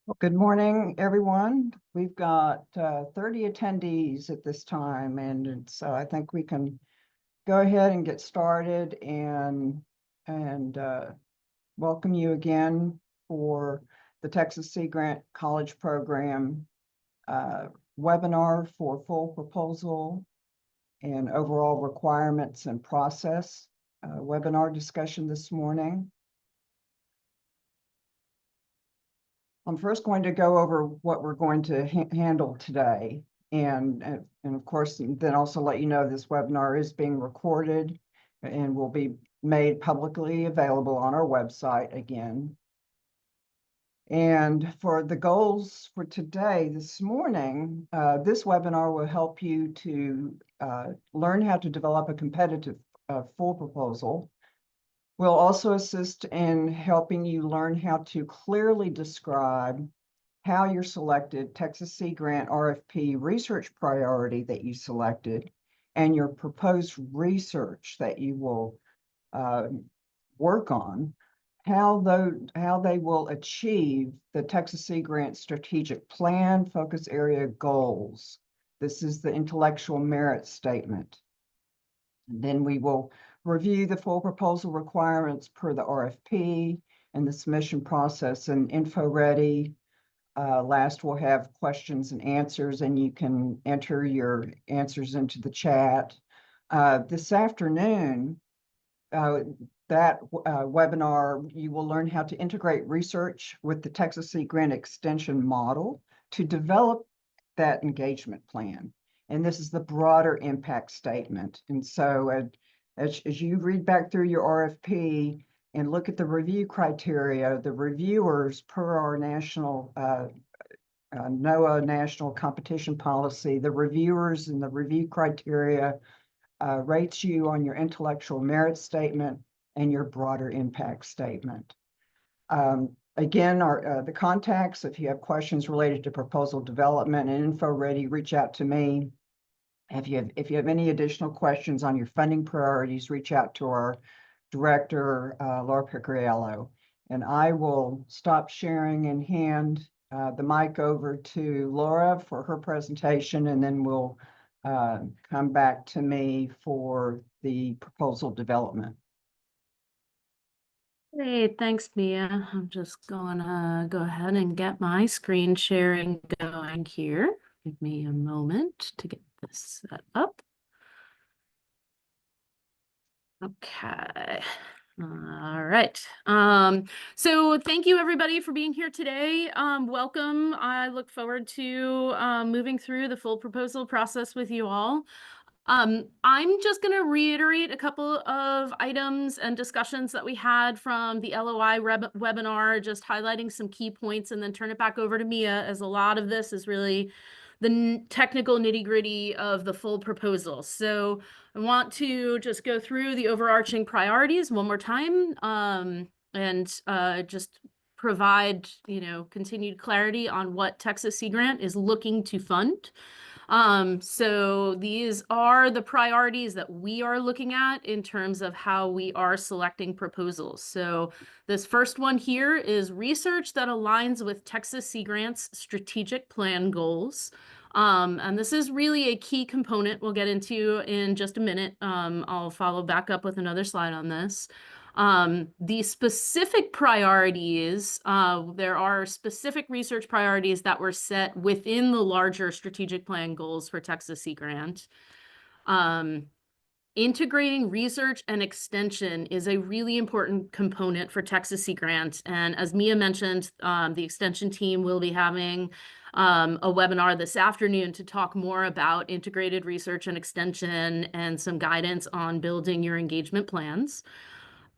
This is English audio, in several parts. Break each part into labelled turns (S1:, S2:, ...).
S1: Well, good morning, everyone. We've got 30 attendees at this time, and so I think we can go ahead and get started and welcome you again for the Texas Sea Grant College Program uh, webinar for full proposal and overall requirements and process webinar discussion this morning. I'm first going to go over what we're going to handle today. And of course, then also let you know this webinar is being recorded and will be made publicly available on our website again. And for the goals for today, this morning, this webinar will help you to learn how to develop a competitive full proposal. We'll also assist in helping you learn how to clearly describe how your selected Texas Sea Grant RFP research priority that you selected and your proposed research that you will work on, how they will achieve the Texas Sea Grant strategic plan focus area goals. This is the intellectual merit statement. And then we will review the full proposal requirements per the RFP and the submission process and info ready. Last, we'll have questions and answers, and you can enter your answers into the chat. This afternoon, webinar, you will learn how to integrate research with the Texas Sea Grant Extension model to develop that engagement plan. And this is the broader impact statement. And so as you read back through your RFP and look at the review criteria, the reviewers per our national NOAA national competition policy, the reviewers and the review criteria rates you on your intellectual merit statement and your broader impact statement. Again, the contacts, if you have questions related to proposal development and info ready, reach out to me. If you have any additional questions on your funding priorities, reach out to our director, Laura Picariello. And I will stop sharing and hand the mic over to Laura for her presentation, and then we'll come back to me for the proposal development.
S2: Hey, thanks, Mia. I'm just gonna go ahead and get my screen sharing going here. Give me a moment to get this set up. Okay. All right. So thank you everybody for being here today. Welcome. I look forward to moving through the full proposal process with you all. I'm just going to reiterate a couple of items and discussions that we had from the LOI webinar, just highlighting some key points, and then turn it back over to Mia, as a lot of this is really the technical nitty-gritty of the full proposal. So I want to just go through the overarching priorities one more time, and just provide, continued clarity on what Texas Sea Grant is looking to fund. So these are the priorities that we are looking at in terms of how we are selecting proposals. So this first one here is research that aligns with Texas Sea Grant's strategic plan goals. And this is really a key component we'll get into in just a minute. I'll follow back up with another slide on this. The specific priorities, there are specific research priorities that were set within the larger strategic plan goals for Texas Sea Grant. Integrating research and extension is a really important component for Texas Sea Grant. And as Mia mentioned, the extension team will be having a webinar this afternoon to talk more about integrated research and extension and some guidance on building your engagement plans.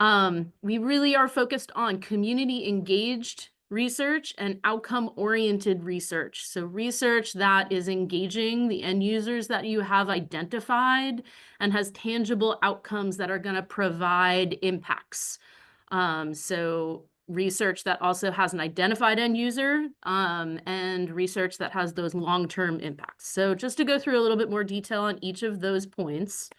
S2: We really are focused on community engaged research and outcome-oriented research. So research that is engaging the end users that you have identified and has tangible outcomes that are going to provide impacts. So research that also has an identified end user, and research that has those long-term impacts. So just to go through a little bit more detail on each of those points.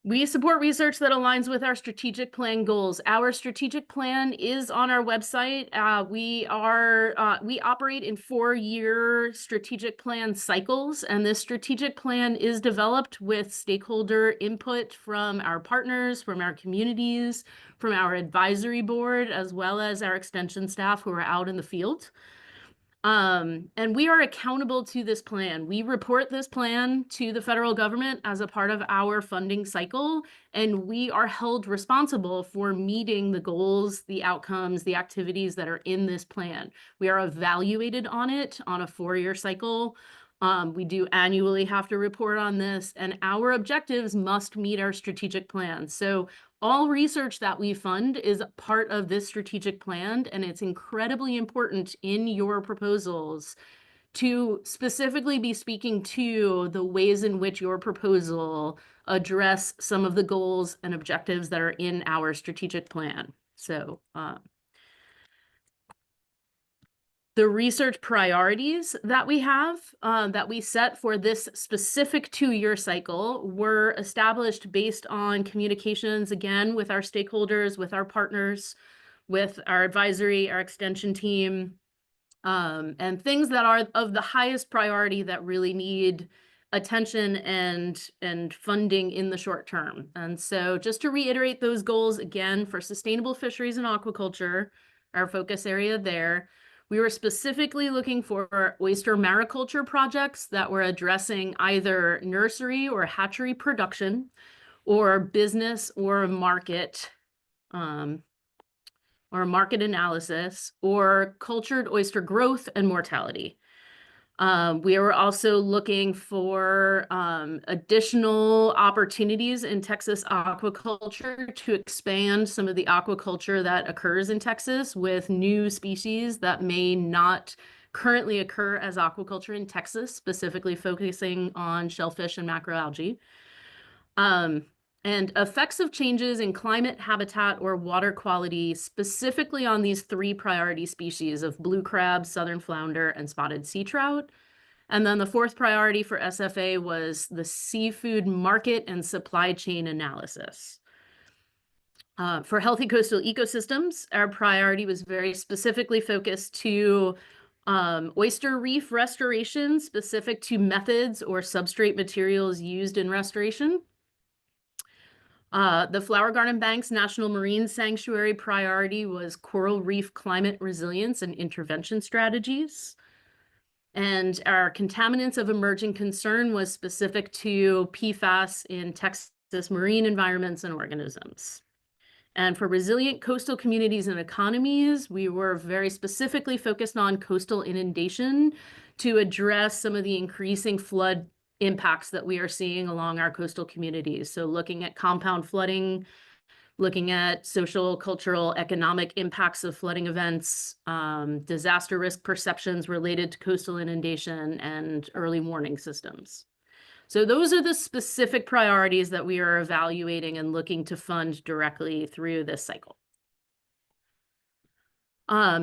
S2: We support research that aligns with our strategic plan goals. Our strategic plan is on our website. We operate in 4-year strategic plan cycles, and this strategic plan is developed with stakeholder input from our partners, from our communities, from our advisory board, as well as our extension staff who are out in the field. And we are accountable to this plan. We report this plan to the federal government as a part of our funding cycle, and we are held responsible for meeting the goals, the outcomes, the activities that are in this plan. We are evaluated on it on a 4-year cycle. We do annually have to report on this, and our objectives must meet our strategic plan. So all research that we fund is part of this strategic plan, and it's incredibly important in your proposals to specifically be speaking to the ways in which your proposal address some of the goals and objectives that are in our strategic plan. So the research priorities that we have, that we set for this specific 2-year cycle, were established based on communications, again, with our stakeholders, with our partners, with our advisory, our extension team, and things that are of the highest priority that really need attention and funding in the short term. And so just to reiterate those goals again, for sustainable fisheries and aquaculture, our focus area there, we were specifically looking for oyster mariculture projects that were addressing either nursery or hatchery production, or business or market analysis, or cultured oyster growth and mortality. We were also looking for additional opportunities in Texas aquaculture to expand some of the aquaculture that occurs in Texas with new species that may not currently occur as aquaculture in Texas, specifically focusing on shellfish and macroalgae. And effects of changes in climate, habitat, or water quality, specifically on these 3 priority species of blue crab, southern flounder, and spotted sea trout. And then the 4th priority for SFA was the seafood market and supply chain analysis. For healthy coastal ecosystems, our priority was very specifically focused to oyster reef restoration, specific to methods or substrate materials used in restoration. The Flower Garden Bank's National Marine Sanctuary priority was coral reef climate resilience and intervention strategies. And our contaminants of emerging concern was specific to PFAS in Texas marine environments and organisms. And for resilient coastal communities and economies, we were very specifically focused on coastal inundation to address some of the increasing flood impacts that we are seeing along our coastal communities. So looking at compound flooding, looking at social, cultural, economic impacts of flooding events, disaster risk perceptions related to coastal inundation, and early warning systems. So those are the specific priorities that we are evaluating and looking to fund directly through this cycle.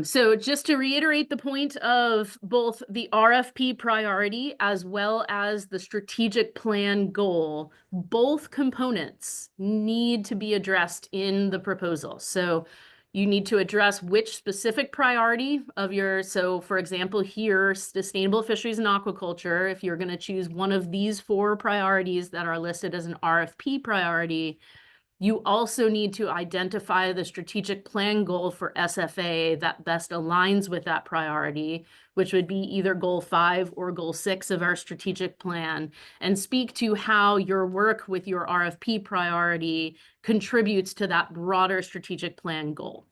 S2: So just to reiterate the point of both the RFP priority as well as the strategic plan goal, both components need to be addressed in the proposal. So you need to address which specific priority of your, so for example, here, sustainable fisheries and aquaculture, if you're going to choose one of these 4 priorities that are listed as an RFP priority, you also need to identify the strategic plan goal for SFA that best aligns with that priority, which would be either goal 5 or goal 6 of our strategic plan, and speak to how your work with your RFP priority contributes to that broader strategic plan goal.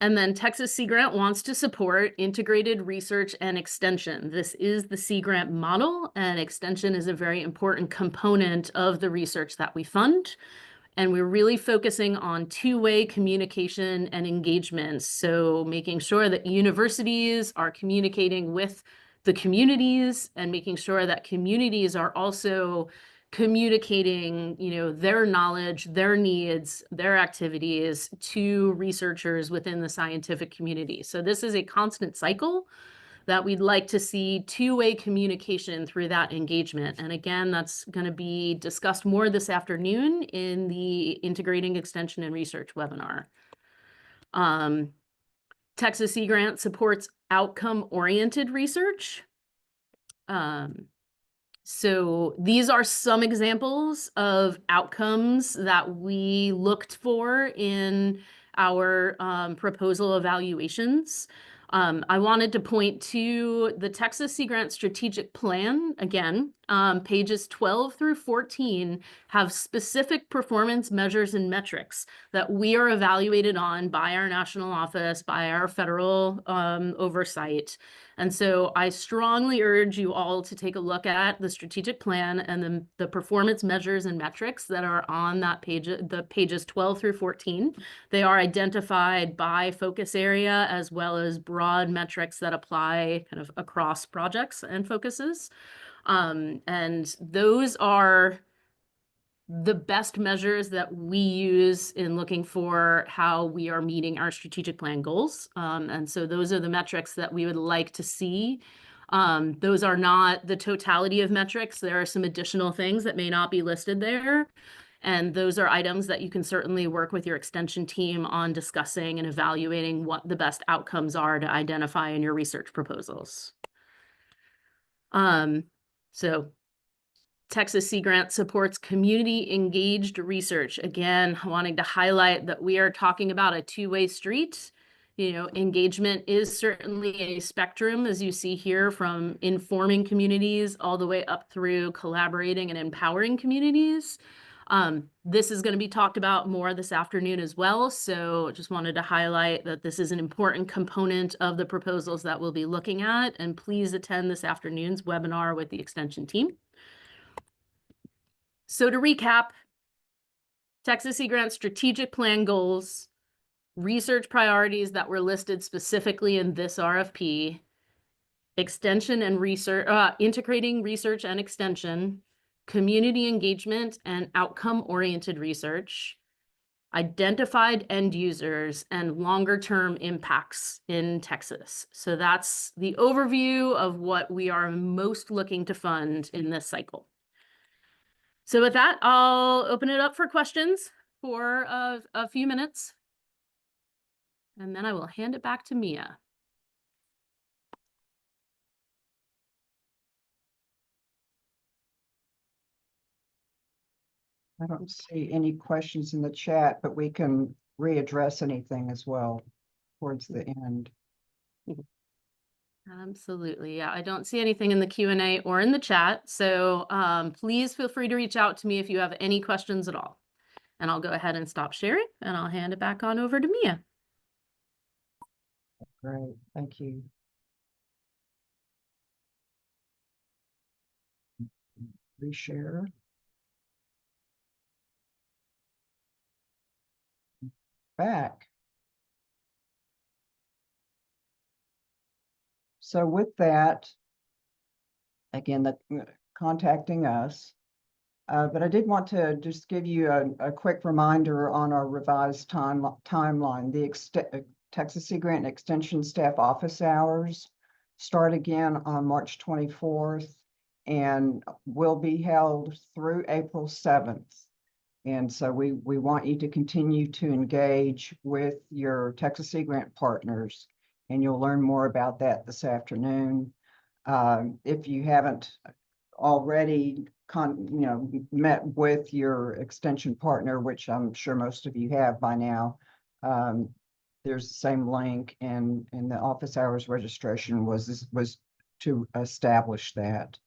S2: And then Texas Sea Grant wants to support integrated research and extension. This is the Sea Grant model, and extension is a very important component of the research that we fund. And we're really focusing on 2-way communication and engagement. So making sure that universities are communicating with the communities and making sure that communities are also communicating, their knowledge, their needs, their activities to researchers within the scientific community. So this is a constant cycle that we'd like to see two-way communication through that engagement. And again, that's going to be discussed more this afternoon in the Integrating Extension and Research webinar. Texas Sea Grant supports outcome-oriented research. So these are some examples of outcomes that we looked for in our proposal evaluations. I wanted to point to the Texas Sea Grant Strategic Plan. Again, pages 12 through 14 have specific performance measures and metrics that we are evaluated on by our national office, by our federal oversight. And so I strongly urge you all to take a look at the strategic plan and then the performance measures and metrics that are on that page, the pages 12 through 14. They are identified by focus area as well as broad metrics that apply kind of across projects and focuses. And those are the best measures that we use in looking for how we are meeting our strategic plan goals. And so those are the metrics that we would like to see. Those are not the totality of metrics. There are some additional things that may not be listed there. And those are items that you can certainly work with your extension team on discussing and evaluating what the best outcomes are to identify in your research proposals. So Texas Sea Grant supports community engaged research. Again, wanting to highlight that we are talking about a two-way street. You know, engagement is certainly a spectrum, as you see here, from informing communities all the way up through collaborating and empowering communities. This is going to be talked about more this afternoon as well. So just wanted to highlight that this is an important component of the proposals that we'll be looking at. And please attend this afternoon's webinar with the extension team. So to recap, Texas Sea Grant strategic plan goals, research priorities that were listed specifically in this RFP, extension and research, integrating research and extension, community engagement and outcome-oriented research, identified end users, and longer-term impacts in Texas. So that's the overview of what we are most looking to fund in this cycle. So with that, I'll open it up for questions for a few minutes, and then I will hand it back to Mia.
S1: I don't see any questions in the chat, but we can readdress anything as well towards the end.
S2: Absolutely. Yeah, I don't see anything in the Q&A or in the chat. So please feel free to reach out to me if you have any questions at all. And I'll go ahead and stop sharing and I'll hand it back on over to Mia.
S1: Great, thank you. Reshare. Back. So with that, again, contacting us, but I did want to just give you a quick reminder on our revised timeline. The Texas Sea Grant Extension staff office hours start again on March 24th and will be held through April 7th. And so we want you to continue to engage with your Texas Sea Grant partners, and you'll learn more about that this afternoon. If you haven't already met with your extension partner, which I'm sure most of you have by now, there's the same link, and the office hours registration was to establish that.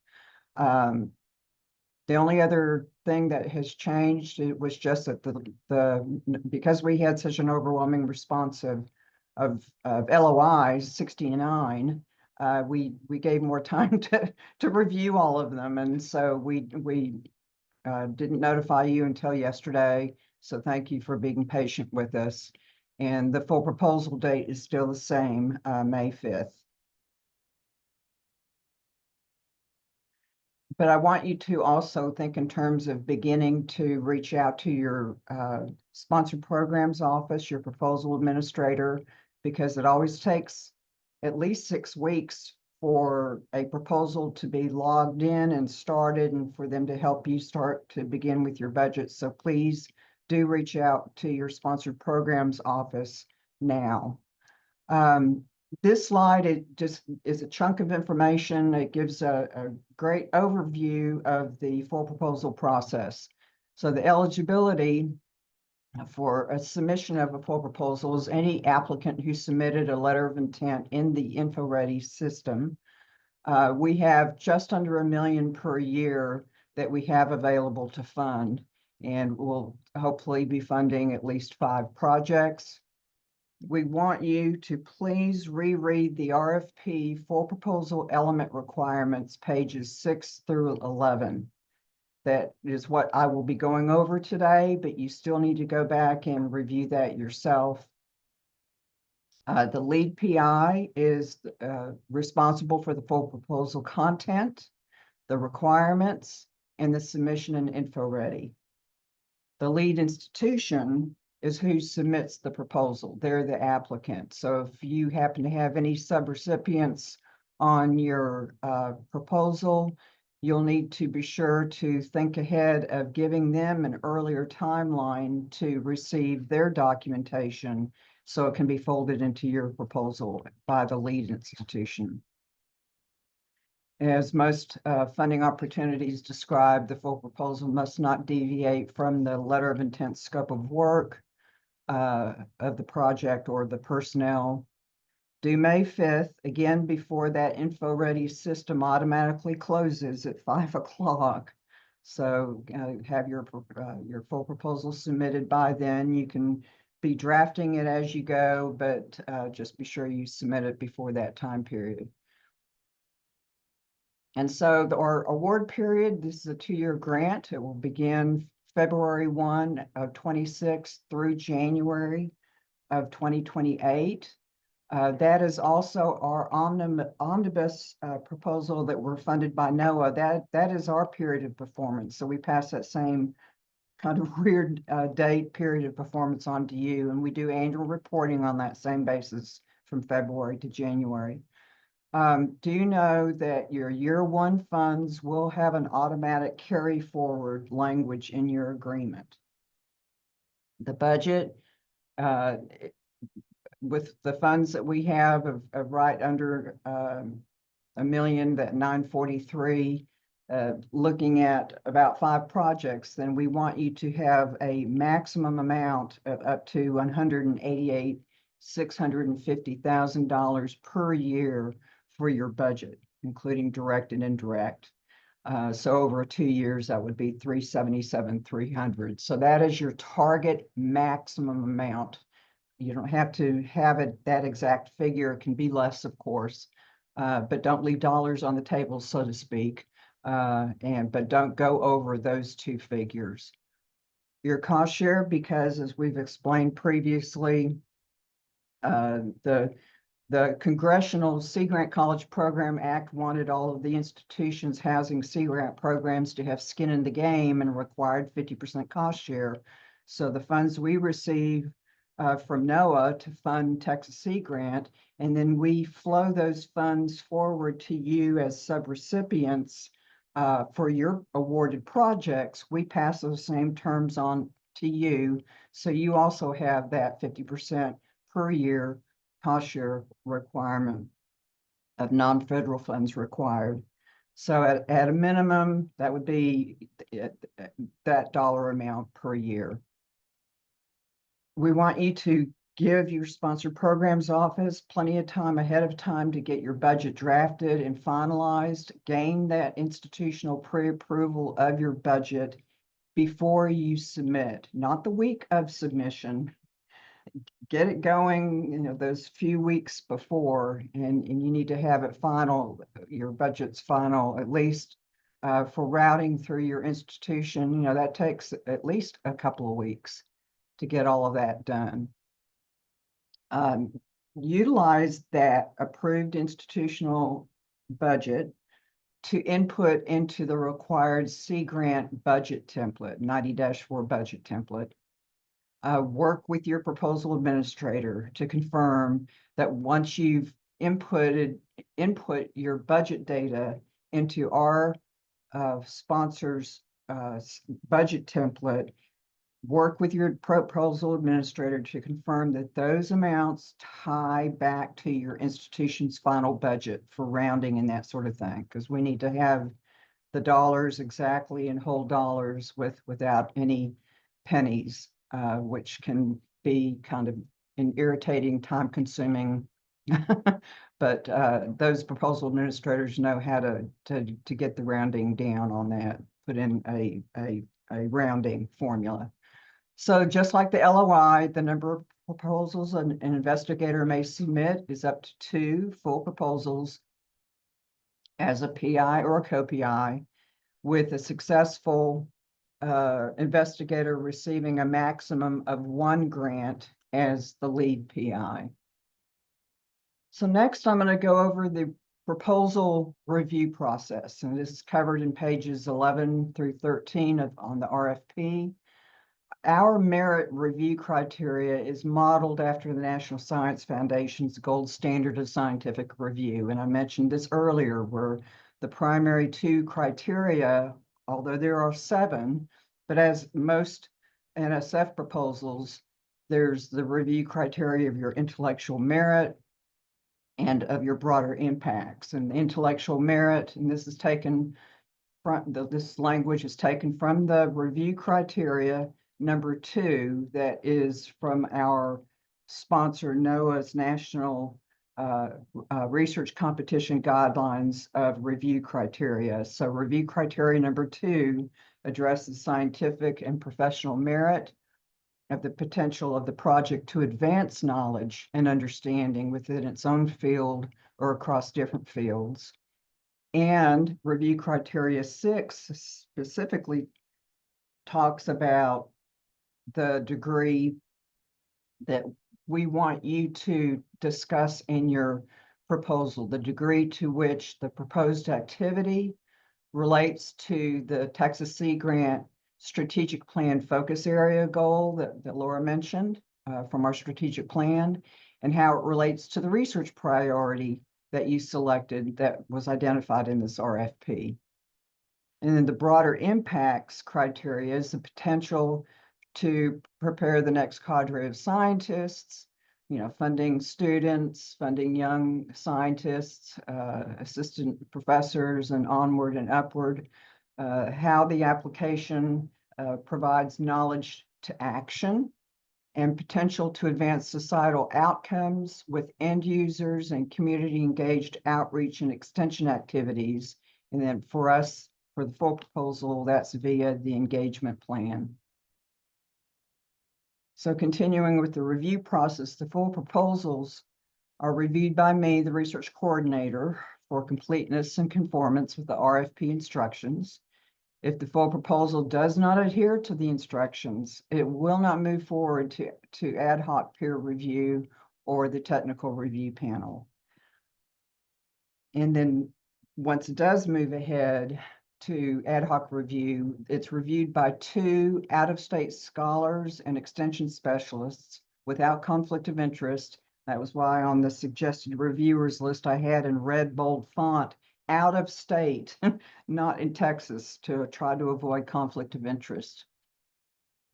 S1: The only other thing that has changed, it was just that because we had such an overwhelming response of LOIs, 69, we gave more time to review all of them, and so we didn't notify you until yesterday. So thank you for being patient with us. And the full proposal date is still the same, May 5th. But I want you to also think in terms of beginning to reach out to your sponsored programs office, your proposal administrator, because it always takes at least 6 weeks for a proposal to be logged in and started and for them to help you start to begin with your budget. So please do reach out to your sponsored programs office now. This slide, it just is a chunk of information. It gives a great overview of the full proposal process. So the eligibility for a submission of a full proposal is any applicant who submitted a letter of intent in the InfoReady system. We have just under $1 million per year that we have available to fund, and we'll hopefully be funding at least 5 projects. We want you to please reread the RFP full proposal element requirements, pages 6 through 11. That is what I will be going over today, but you still need to go back and review that yourself. The lead PI is responsible for the full proposal content, the requirements, and the submission and info ready. The lead institution is who submits the proposal. They're the applicant. So if you happen to have any subrecipients on your proposal, you'll need to be sure to think ahead of giving them an earlier timeline to receive their documentation so it can be folded into your proposal by the lead institution. As most funding opportunities describe, the full proposal must not deviate from the letter of intent scope of work of the project or the personnel. Due May 5th, again, before that InfoReady system automatically closes at 5 o'clock. So have your full proposal submitted by then. You can be drafting it as you go, but just be sure you submit it before that time period. And so our award period, this is a 2-year grant. It will begin February 1 of 26 through January of 2028. That is also our omnibus proposal that we're funded by NOAA. That is our period of performance. So we pass that same kind of weird date period of performance on to you, and we do annual reporting on that same basis from February to January. Do you know that your year 1 funds will have an automatic carry forward language in your agreement? The budget, with the funds that we have of right under $1 million, that 943, looking at about 5 projects, then we want you to have a maximum amount of up to $188,650,000 per year for your budget, including direct and indirect. So over 2 years, that would be $377,300. So that is your target maximum amount. You don't have to have it that exact figure. It can be less, of course, but don't leave dollars on the table, so to speak. But don't go over those 2 figures. Your cost share, because as we've explained previously, the Congressional Sea Grant College Program Act wanted all of the institutions housing Sea Grant programs to have skin in the game and required 50% cost share. So the funds we receive from NOAA to fund Texas Sea Grant, and then we flow those funds forward to you as subrecipients for your awarded projects. We pass those same terms on to you, so you also have that 50% per year cost share requirement of non-federal funds required. So at a minimum, that would be that dollar amount per year. We want you to give your sponsored programs office plenty of time ahead of time to get your budget drafted and finalized, gain that institutional pre-approval of your budget before you submit, not the week of submission. Get it going, those few weeks before, and you need to have it final, your budget's final, at least for routing through your institution. That takes at least a couple of weeks to get all of that done. Utilize that approved institutional budget to input into the required Sea Grant budget template, 90-4 budget template. Work with your proposal administrator to confirm that once you've input your budget data into our sponsor's budget template, work with your proposal administrator to confirm that those amounts tie back to your institution's final budget for rounding and that sort of thing, because we need to have the dollars exactly in whole dollars without any pennies, which can be kind of an irritating, time-consuming. But those proposal administrators know how to get the rounding down on that, put in a rounding formula. So just like the LOI, the number of proposals an investigator may submit is up to 2 full proposals as a PI or a co-PI, with a successful investigator receiving a maximum of 1 grant as the lead PI. So next, I'm going to go over the proposal review process, and this is covered in pages 11 through 13 on the RFP. Our merit review criteria is modeled after the National Science Foundation's gold standard of scientific review. And I mentioned this earlier, where the primary 2 criteria, although there are 7, but as most NSF proposals, there's the review criteria of your intellectual merit and of your broader impacts. And the intellectual merit, and this is taken from this language is taken from the review criteria number 2 that is from our sponsor NOAA's National Research Competition Guidelines of Review Criteria. So review criteria number 2 addresses scientific and professional merit of the potential of the project to advance knowledge and understanding within its own field or across different fields. And review criteria 6 specifically talks about the degree that we want you to discuss in your proposal, the degree to which the proposed activity relates to the Texas Sea Grant strategic plan focus area goal that Laura mentioned from our strategic plan, and how it relates to the research priority that you selected that was identified in this RFP. And then the broader impacts criteria is the potential to prepare the next cadre of scientists, funding students, funding young scientists, assistant professors, and onward and upward, how the application provides knowledge to action, and potential to advance societal outcomes with end users and community engaged outreach and extension activities. And then for us, for the full proposal, that's via the engagement plan. So continuing with the review process, the full proposals are reviewed by me, the research coordinator, for completeness and conformance with the RFP instructions. If the full proposal does not adhere to the instructions, it will not move forward to ad hoc peer review or the technical review panel. And then once it does move ahead to ad hoc review, it's reviewed by 2 out-of-state scholars and extension specialists without conflict of interest. That was why on the suggested reviewers list I had in red bold font, out of state, not in Texas, to try to avoid conflict of interest.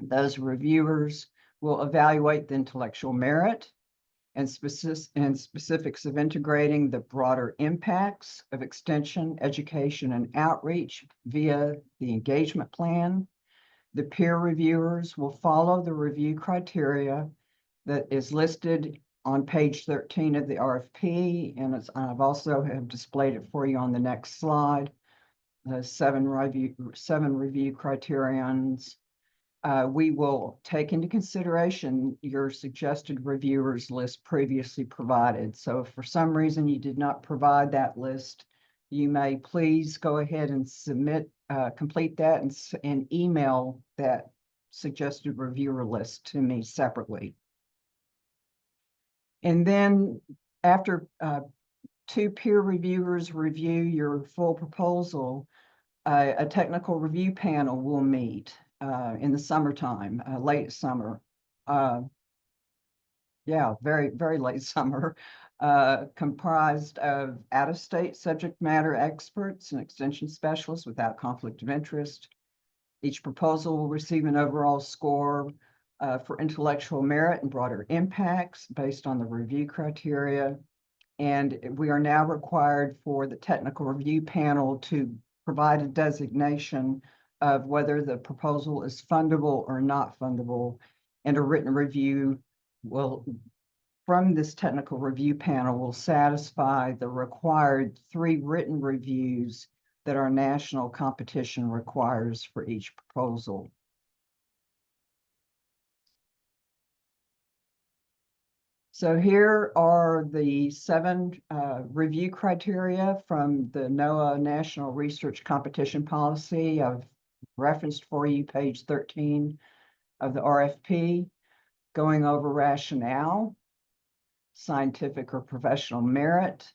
S1: Those reviewers will evaluate the intellectual merit and specifics of integrating the broader impacts of extension, education, and outreach via the engagement plan. The peer reviewers will follow the review criteria that is listed on page 13 of the RFP, and I've also have displayed it for you on the next slide. The 7 review criterions. We will take into consideration your suggested reviewers list previously provided. So if for some reason you did not provide that list, you may please go ahead and complete that and email that suggested reviewer list to me separately. And then after 2 peer reviewers review your full proposal, a technical review panel will meet in the summertime, late summer. Yeah, very, very late summer, comprised of out-of-state subject matter experts and extension specialists without conflict of interest. Each proposal will receive an overall score for intellectual merit and broader impacts based on the review criteria. And we are now required for the technical review panel to provide a designation of whether the proposal is fundable or not fundable. And a written review will, from this technical review panel, will satisfy the required 3 written reviews that our national competition requires for each proposal. So here are the 7 review criteria from the NOAA National Research Competition Policy. I've referenced for you page 13 of the RFP, going over rationale, scientific or professional merit,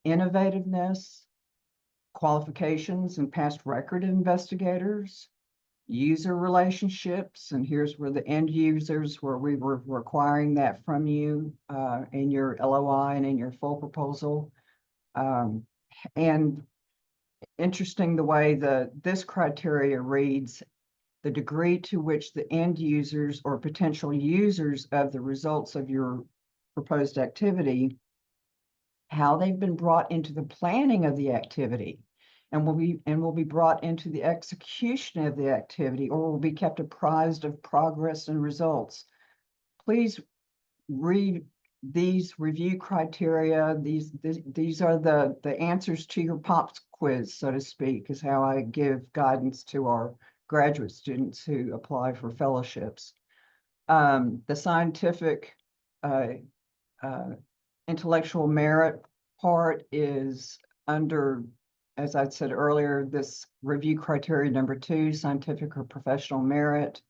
S1: innovativeness, qualifications and past record investigators, user relationships, and here's where the end users, where we were requiring that from you in your LOI and in your full proposal. And interesting the way this criteria reads: the degree to which the end users or potential users of the results of your proposed activity, how they've been brought into the planning of the activity, and will be brought into the execution of the activity, or will be kept apprised of progress and results. Please read these review criteria. These are the answers to your POPs quiz, so to speak, is how I give guidance to our graduate students who apply for fellowships. The scientific intellectual merit part is under, as I said earlier, this review criteria number 2, scientific or professional merit.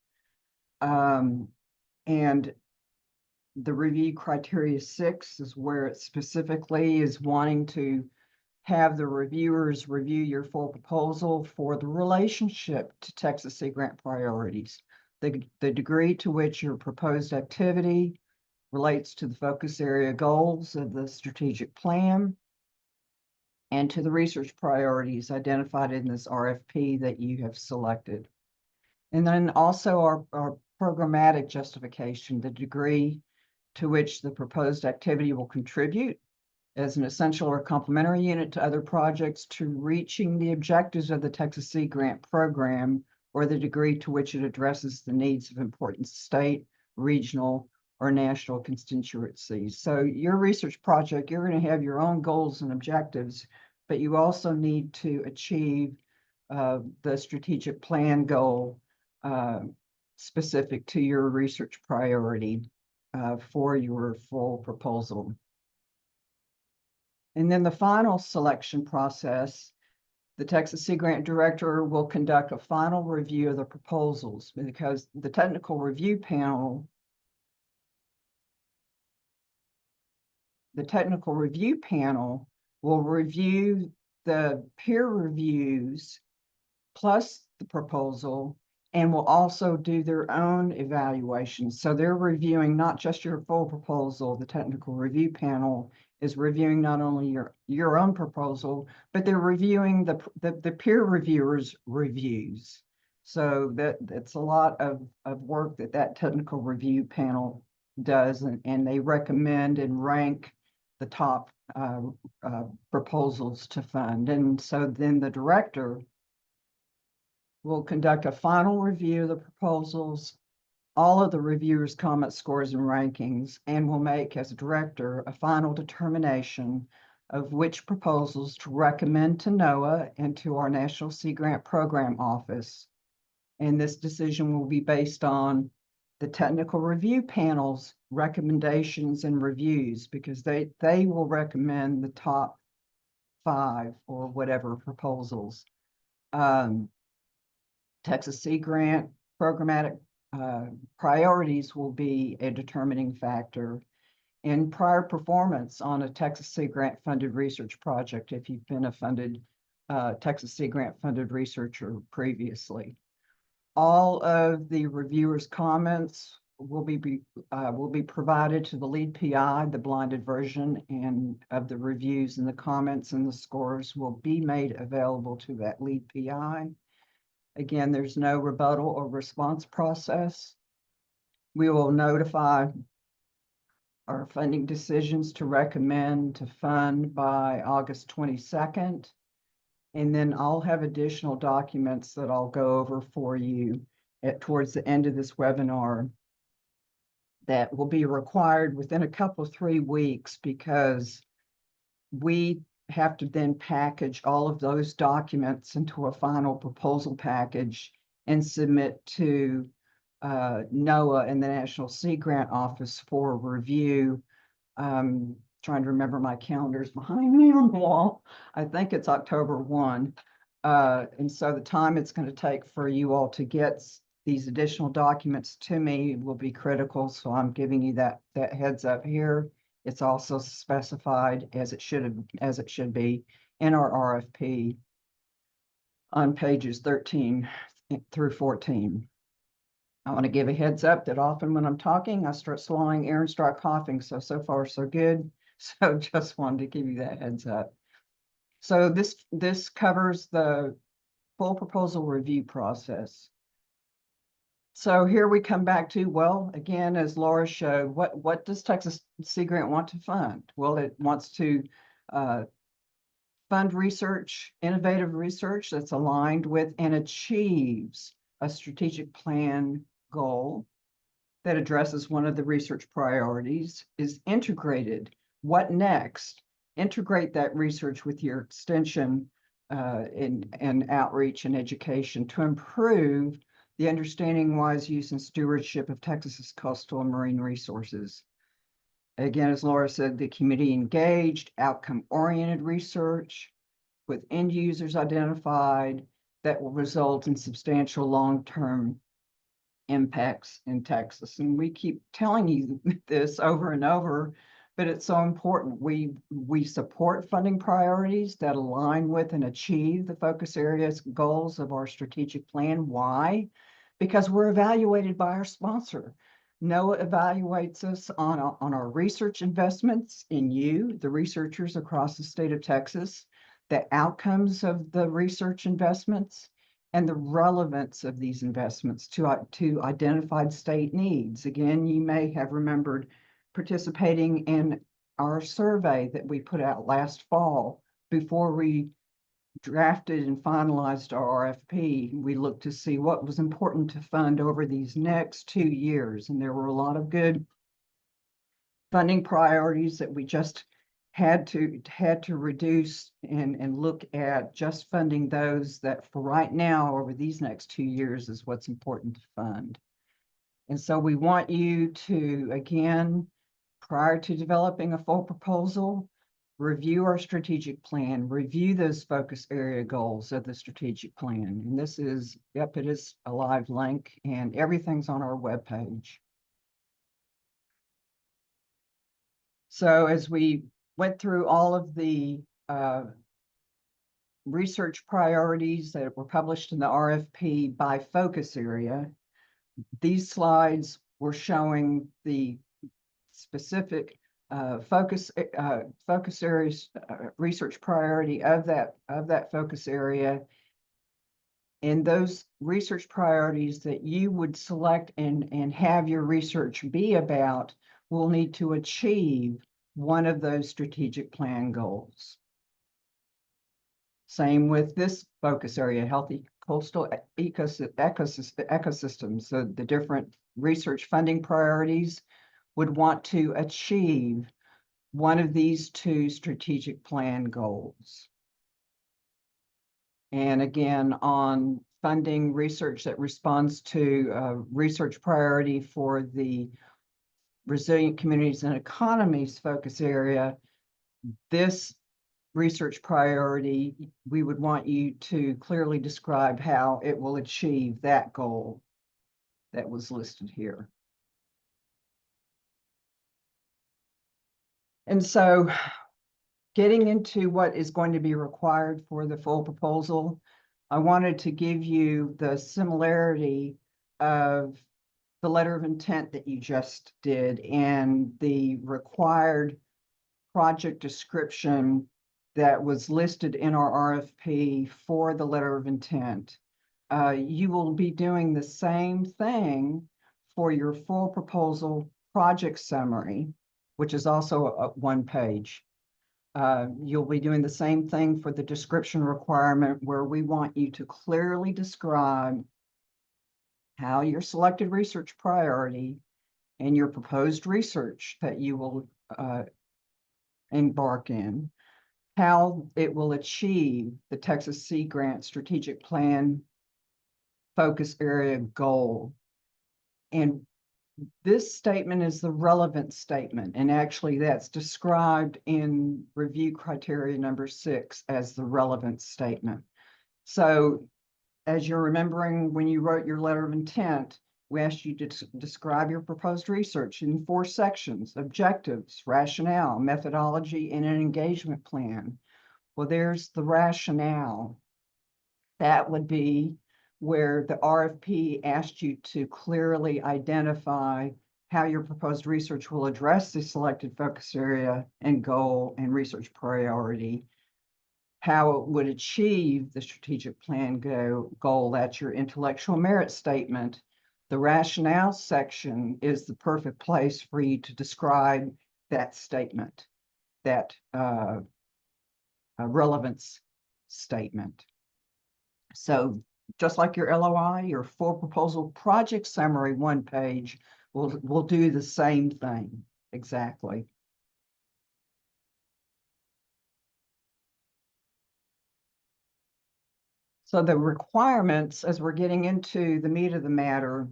S1: And the review criteria 6 is where it specifically is wanting to have the reviewers review your full proposal for the relationship to Texas Sea Grant priorities, the degree to which your proposed activity relates to the focus area goals of the strategic plan, and to the research priorities identified in this RFP that you have selected. And then also our programmatic justification, the degree to which the proposed activity will contribute as an essential or complementary unit to other projects to reaching the objectives of the Texas Sea Grant program, or the degree to which it addresses the needs of important state, regional, or national constituencies. So your research project, you're going to have your own goals and objectives, but you also need to achieve the strategic plan goal specific to your research priority for your full proposal. And then the final selection process, the Texas Sea Grant Director will conduct a final review of the proposals, because the technical review panel will review the peer reviews plus the proposal, and will also do their own evaluations. So they're reviewing not just your full proposal. The technical review panel is reviewing not only your own proposal, but they're reviewing the peer reviewers' reviews. So that's a lot of work that technical review panel does, and they recommend and rank the top proposals to fund. And so then the director will conduct a final review of the proposals, all of the reviewers' comment scores and rankings, and will make, as a director, a final determination of which proposals to recommend to NOAA and to our National Sea Grant Program Office. And this decision will be based on the technical review panel's recommendations and reviews, because they will recommend the top 5 or whatever proposals. Texas Sea Grant programmatic priorities will be a determining factor, in prior performance on a Texas Sea Grant funded research project, if you've been a funded Texas Sea Grant funded researcher previously. All of the reviewers' comments will be provided to the lead PI, the blinded version, and of the reviews and the comments and the scores will be made available to that lead PI. Again, there's no rebuttal or response process. We will notify our funding decisions to recommend to fund by August 22nd. And then I'll have additional documents that I'll go over for you towards the end of this webinar that will be required within a couple, 3 weeks, because we have to then package all of those documents into a final proposal package and submit to NOAA and the National Sea Grant Office for review. Trying to remember, my calendar's behind me on the wall. I think it's October 1. And so the time it's going to take for you all to get these additional documents to me will be critical. So I'm giving you that heads up here. It's also specified as it should be in our RFP on pages 13 through 14. I want to give a heads up that often when I'm talking, I start swallowing air and start coughing. So far, so good. So just wanted to give you that heads up. So this covers the full proposal review process. So here we come back to, well, again, as Laura showed, what does Texas Sea Grant want to fund? Well, it wants to fund research, innovative research that's aligned with and achieves a strategic plan goal that addresses one of the research priorities, is integrated. What next? Integrate that research with your extension and outreach and education to improve the understanding, wise use, and stewardship of Texas's coastal and marine resources. Again, as Laura said, the community engaged, outcome-oriented research with end users identified that will result in substantial long-term impacts in Texas. And we keep telling you this over and over, but it's so important. We support funding priorities that align with and achieve the focus areas goals of our strategic plan. Why? Because we're evaluated by our sponsor. NOAA evaluates us on our research investments in you, the researchers across the state of Texas, the outcomes of the research investments, and the relevance of these investments to identified state needs. Again, you may have remembered participating in our survey that we put out last fall before we drafted and finalized our RFP. We looked to see what was important to fund over these next 2 years. And there were a lot of good funding priorities that we just had to reduce and look at just funding those that for right now over these next 2 years is what's important to fund. And so we want you to, again, prior to developing a full proposal, review our strategic plan, review those focus area goals of the strategic plan. And this is, yep, it is a live link and everything's on our webpage. So as we went through all of the research priorities that were published in the RFP by focus area, these slides were showing the specific focus areas, research priority of that focus area. And those research priorities that you would select and have your research be about will need to achieve one of those strategic plan goals. Same with this focus area, healthy coastal ecosystems. So the different research funding priorities would want to achieve one of these 2 strategic plan goals. And again, on funding research that responds to research priority for the resilient communities and economies focus area, this research priority, we would want you to clearly describe how it will achieve that goal that was listed here. And so getting into what is going to be required for the full proposal, I wanted to give you the similarity of the letter of intent that you just did and the required project description that was listed in our RFP for the letter of intent, you will be doing the same thing for your full proposal project summary, which is also a 1 page. You'll be doing the same thing for the description requirement, where we want you to clearly describe how your selected research priority and your proposed research that you will embark in, how it will achieve the Texas Sea Grant Strategic Plan focus area goal. And this statement is the relevant statement, and actually that's described in review criteria number 6 as the relevant statement. So as you're remembering, when you wrote your letter of intent, we asked you to describe your proposed research in 4 sections: objectives, rationale, methodology, and an engagement plan. Well, there's the rationale. That would be where the RFP asked you to clearly identify how your proposed research will address the selected focus area and goal and research priority, how it would achieve the strategic plan goal. That's your intellectual merit statement. The rationale section is the perfect place for you to describe that statement, that relevance statement. So just like your LOI, your full proposal project summary 1 page will do the same thing exactly. So the requirements, as we're getting into the meat of the matter,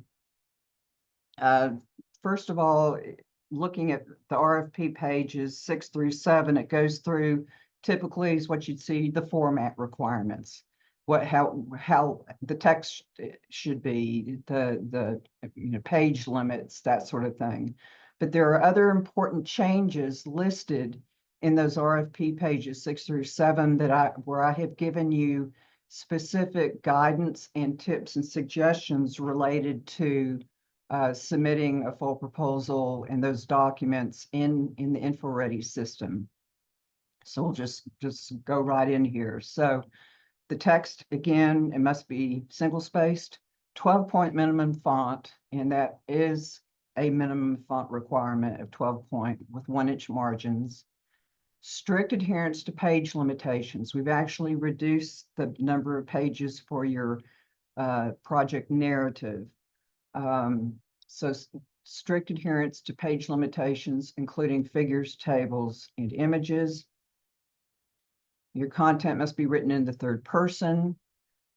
S1: first of all, looking at the RFP pages 6 through 7, it goes through typically is what you'd see the format requirements, how the text should be, the page limits, that sort of thing. But there are other important changes listed in those RFP pages 6 through 7 where I have given you specific guidance and tips and suggestions related to submitting a full proposal and those documents in the InfoReady system. So we'll just go right in here. So the text, again, it must be single-spaced, 12-point minimum font, and that is a minimum font requirement of 12-point with 1-inch margins. Strict adherence to page limitations. We've actually reduced the number of pages for your project narrative. So strict adherence to page limitations, including figures, tables, and images. Your content must be written in the 3rd person,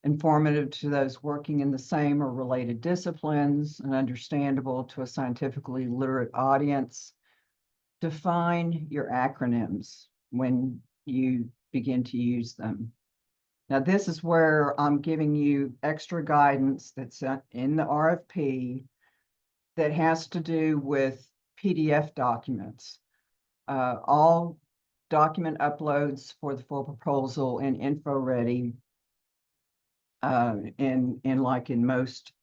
S1: informative to those working in the same or related disciplines, and understandable to a scientifically literate audience. Define your acronyms when you begin to use them. Now, this is where I'm giving you extra guidance that's in the RFP that has to do with PDF documents. All document uploads for the full proposal in InfoReady, like in most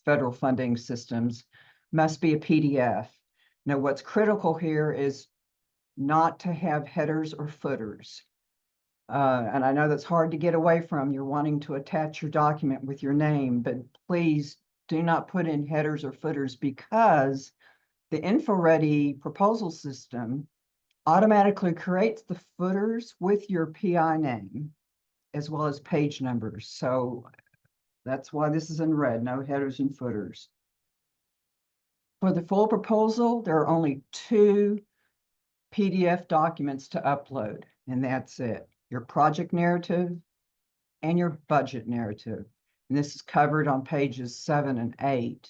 S1: federal funding systems, must be a PDF. Now, what's critical here is not to have headers or footers. And I know that's hard to get away from. You're wanting to attach your document with your name, but please do not put in headers or footers, because the InfoReady proposal system automatically creates the footers with your PI name as well as page numbers. So that's why this is in red, no headers and footers. For the full proposal, there are only 2 PDF documents to upload, and that's it: your project narrative and your budget narrative. And this is covered on pages 7 and 8.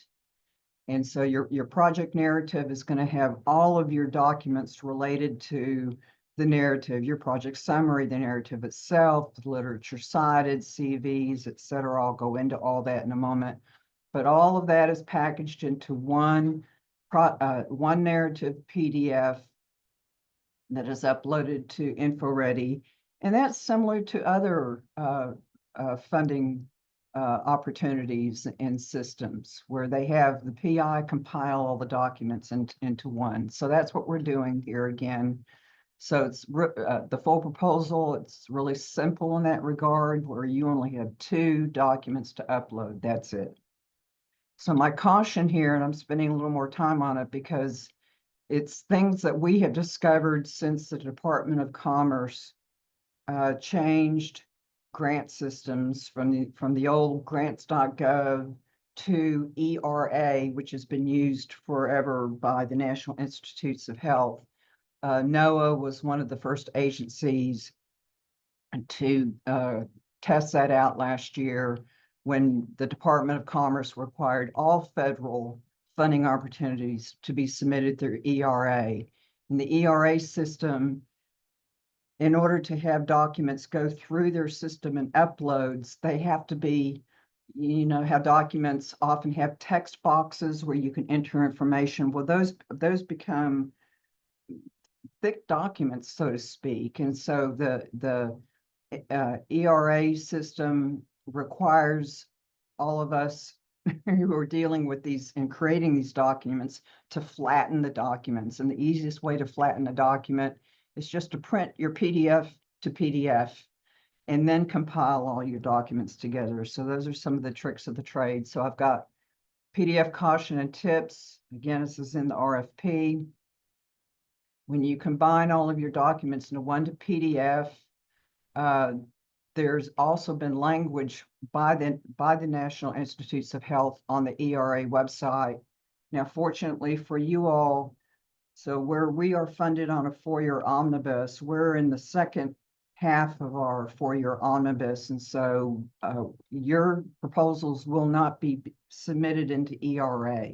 S1: And so your project narrative is going to have all of your documents related to the narrative, your project summary, the narrative itself, the literature cited, CVs, et cetera. I'll go into all that in a moment. But all of that is packaged into one narrative PDF that is uploaded to InfoReady. And that's similar to other funding opportunities and systems where they have the PI compile all the documents into one. So that's what we're doing here again. So it's the full proposal. It's really simple in that regard, where you only have 2 documents to upload. That's it. So my caution here, and I'm spending a little more time on it because it's things that we have discovered since the Department of Commerce changed grant systems from the old grants.gov to ERA, which has been used forever by the National Institutes of Health. NOAA was one of the first agencies to test that out last year when the Department of Commerce required all federal funding opportunities to be submitted through ERA. And the ERA system, in order to have documents go through their system and uploads, they have to be, how documents often have text boxes where you can enter information. Well, those become thick documents, so to speak. And so the ERA system requires all of us who are dealing with these and creating these documents to flatten the documents. And the easiest way to flatten a document is just to print your PDF to PDF and then compile all your documents together. So those are some of the tricks of the trade. So I've got PDF caution and tips. Again, this is in the RFP. When you combine all of your documents into one to PDF, there's also been language by the National Institutes of Health on the ERA website. Now, fortunately for you all, so where we are funded on a 4-year omnibus, we're in the second half of our 4-year omnibus. And so your proposals will not be submitted into ERA,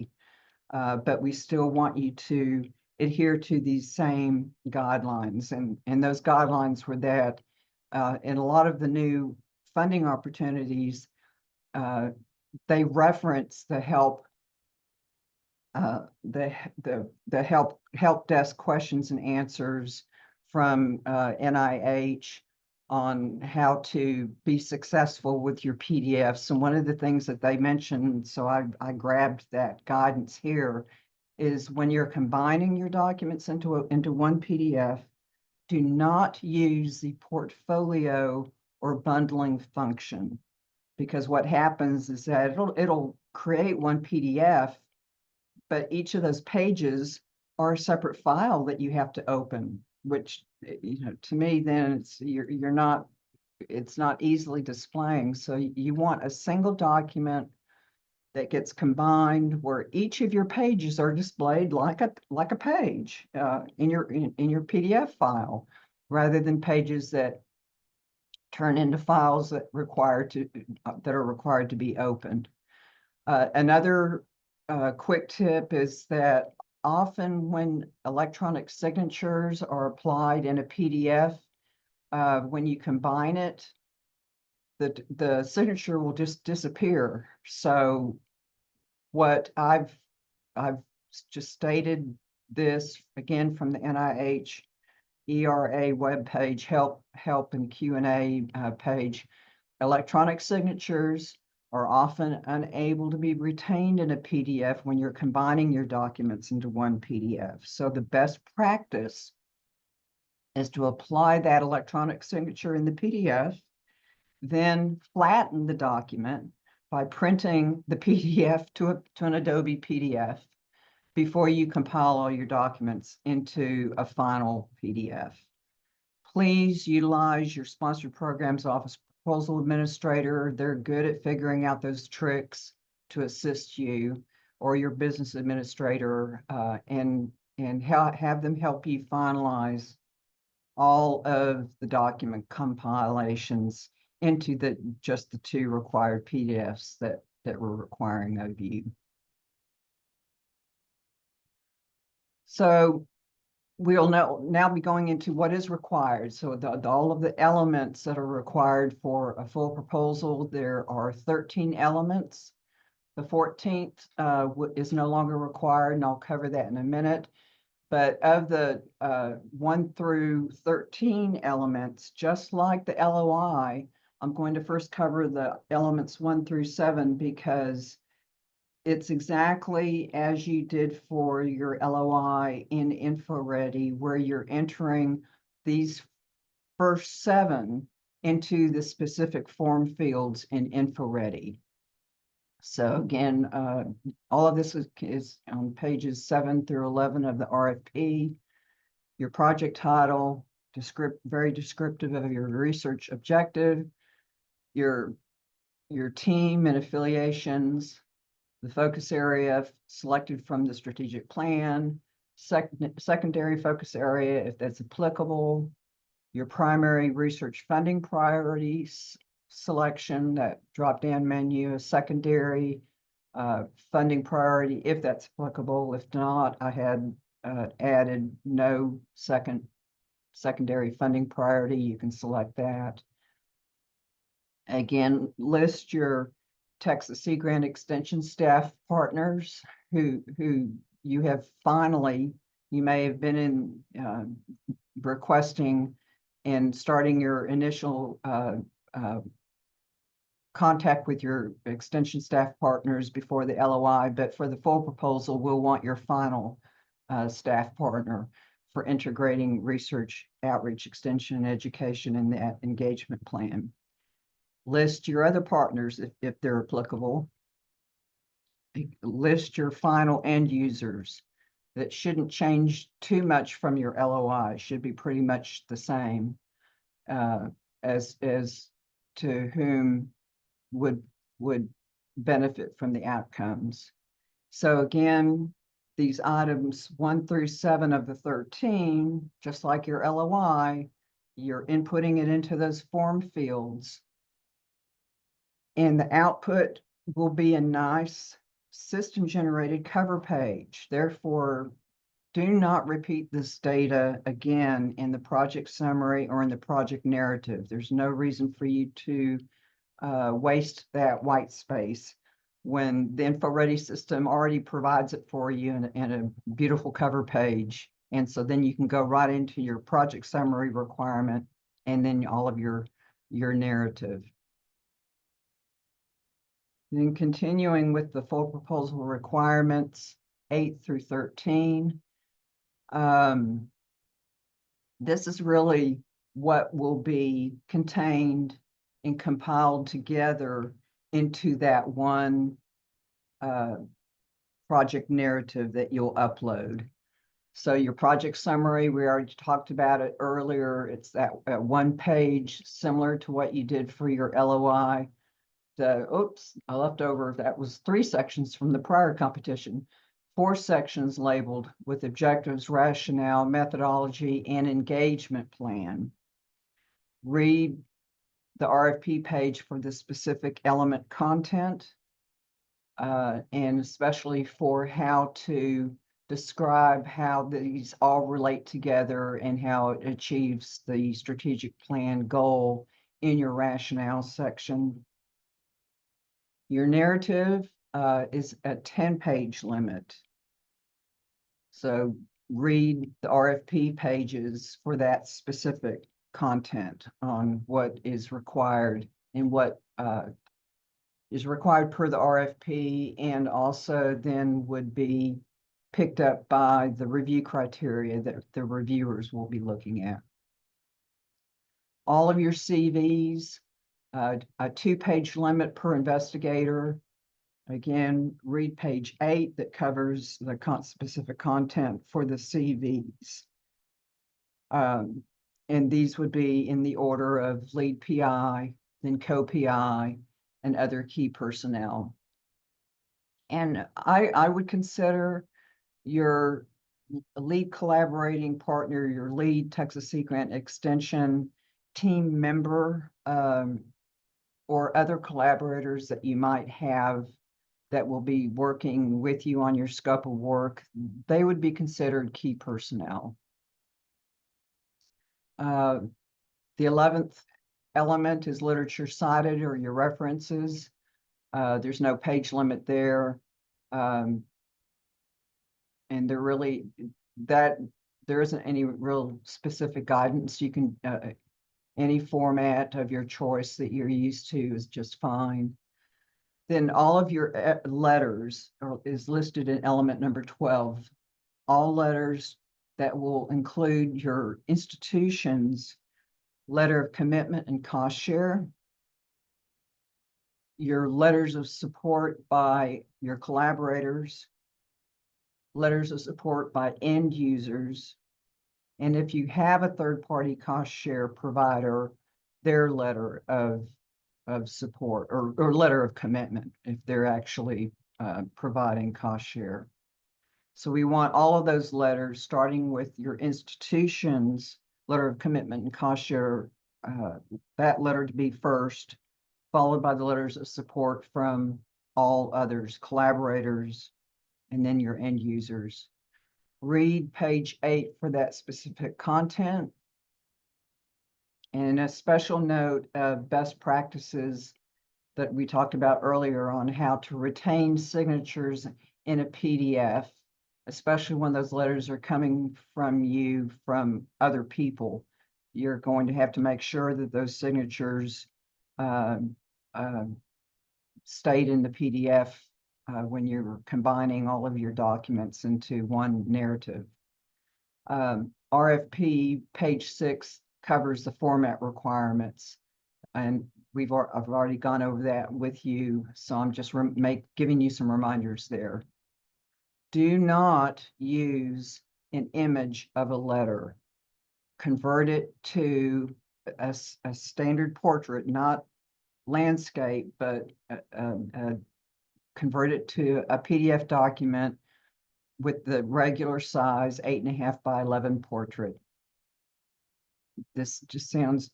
S1: but we still want you to adhere to these same guidelines. And those guidelines were that in a lot of the new funding opportunities, they reference the help help desk questions and answers from NIH on how to be successful with your PDFs. And one of the things that they mentioned, so I grabbed that guidance here, is when you're combining your documents into one PDF, do not use the portfolio or bundling function, because what happens is that it'll create one PDF, but each of those pages are a separate file that you have to open, which, to me, then it's not easily displaying. So you want a single document that gets combined where each of your pages are displayed like a page in your PDF file, rather than pages that turn into files that are required to be opened. Another quick tip is that often when electronic signatures are applied in a PDF, when you combine it, the signature will just disappear. So what I've just stated this again from the NIH ERA webpage, help and Q&A page. Electronic signatures are often unable to be retained in a PDF when you're combining your documents into one PDF. So the best practice is to apply that electronic signature in the PDF, then flatten the document by printing the PDF to an Adobe PDF before you compile all your documents into a final PDF. Please utilize your sponsored programs office proposal administrator. They're good at figuring out those tricks to assist you, or your business administrator, and have them help you finalize all of the document compilations into just the 2 required PDFs that we're requiring of you. So we'll now be going into what is required. So all of the elements that are required for a full proposal, there are 13 elements. The 14th is no longer required, and I'll cover that in a minute. But of the 1 through 13 elements, just like the LOI, I'm going to first cover the elements 1 through 7 because it's exactly as you did for your LOI in InfoReady, where you're entering these first 7 into the specific form fields in InfoReady. So again, all of this is on pages 7 through 11 of the RFP. Your project title, very descriptive of your research objective, your team and affiliations, the focus area selected from the strategic plan, secondary focus area if that's applicable, your primary research funding priorities selection, that drop-down menu, a secondary funding priority if that's applicable. If not, I had added no secondary funding priority. You can select that. Again, list your Texas Sea Grant Extension staff partners who you have finally, you may have been in requesting and starting your initial contact with your extension staff partners before the LOI, but for the full proposal, we'll want your final staff partner for integrating research, outreach, extension, and education in that engagement plan. List your other partners if they're applicable. List your final end users. That shouldn't change too much from your LOI. It should be pretty much the same as to whom would benefit from the outcomes. So again, these items 1 through 7 of the 13, just like your LOI, you're inputting it into those form fields. And the output will be a nice system-generated cover page. Therefore, do not repeat this data again in the project summary or in the project narrative. There's no reason for you to waste that white space when the InfoReady system already provides it for you in a beautiful cover page. And so then you can go right into your project summary requirement and then all of your narrative. Then continuing with the full proposal requirements, 8 through 13. This is really what will be contained and compiled together into that one project narrative that you'll upload. So your project summary, we already talked about it earlier. It's that 1 page, similar to what you did for your LOI. Oops, I left over, that was 3 sections from the prior competition. 4 sections labeled with objectives, rationale, methodology, and engagement plan. Read the RFP page for the specific element content, and especially for how to describe how these all relate together and how it achieves the strategic plan goal in your rationale section. Your narrative is a 10-page limit. So read the RFP pages for that specific content on what is required and what is required per the RFP, and also then would be picked up by the review criteria that the reviewers will be looking at. All of your CVs, a 2-page limit per investigator. Again, read page 8 that covers the specific content for the CVs. And these would be in the order of lead PI, then co-PI, and other key personnel. And I would consider your lead collaborating partner, your lead Texas Sea Grant Extension team member, or other collaborators that you might have that will be working with you on your scope of work, they would be considered key personnel. The 11th element is literature cited or your references. There's no page limit there. And there isn't any real specific guidance. You can Any format of your choice that you're used to is just fine. Then all of your letters is listed in element number 12. All letters that will include your institution's letter of commitment and cost share, your letters of support by your collaborators, letters of support by end users, and if you have a third-party cost share provider, their letter of support or letter of commitment if they're actually providing cost share. So we want all of those letters, starting with your institution's letter of commitment and cost share, that letter to be first, followed by the letters of support from all others, collaborators, and then your end users. Read page 8 for that specific content. And a special note of best practices that we talked about earlier on how to retain signatures in a PDF, especially when those letters are coming from you, from other people. You're going to have to make sure that those signatures stayed in the PDF when you're combining all of your documents into one narrative. RFP page 6 covers the format requirements, and I've already gone over that with you, so I'm just giving you some reminders there. Do not use an image of a letter. Convert it to a standard portrait, not landscape, but convert it to a PDF document with the regular size 8.5 by 11 portrait. This just sounds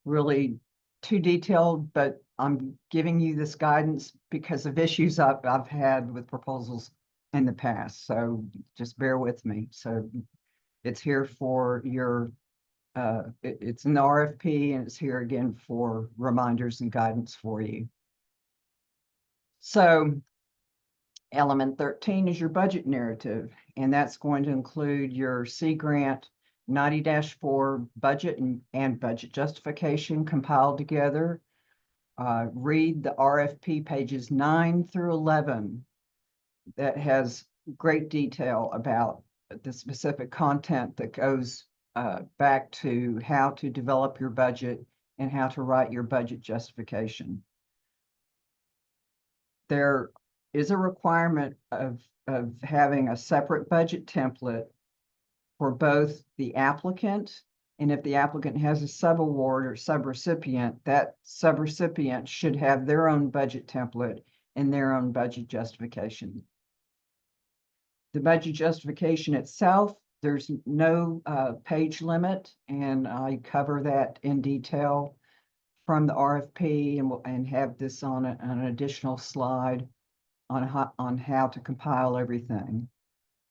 S1: really too detailed, but I'm giving you this guidance because of issues I've had with proposals in the past. So just bear with me. So it's here for your, it's in the RFP, and it's here again for reminders and guidance for you. So element 13 is your budget narrative, and that's going to include your Sea Grant 90-4 budget and budget justification compiled together. Read the RFP pages 9 through 11. That has great detail about the specific content that goes back to how to develop your budget and how to write your budget justification. There is a requirement of having a separate budget template for both the applicant, and if the applicant has a subaward or subrecipient, that subrecipient should have their own budget template and their own budget justification. The budget justification itself, there's no page limit, and I cover that in detail from the RFP, and have this on an additional slide on how to compile everything.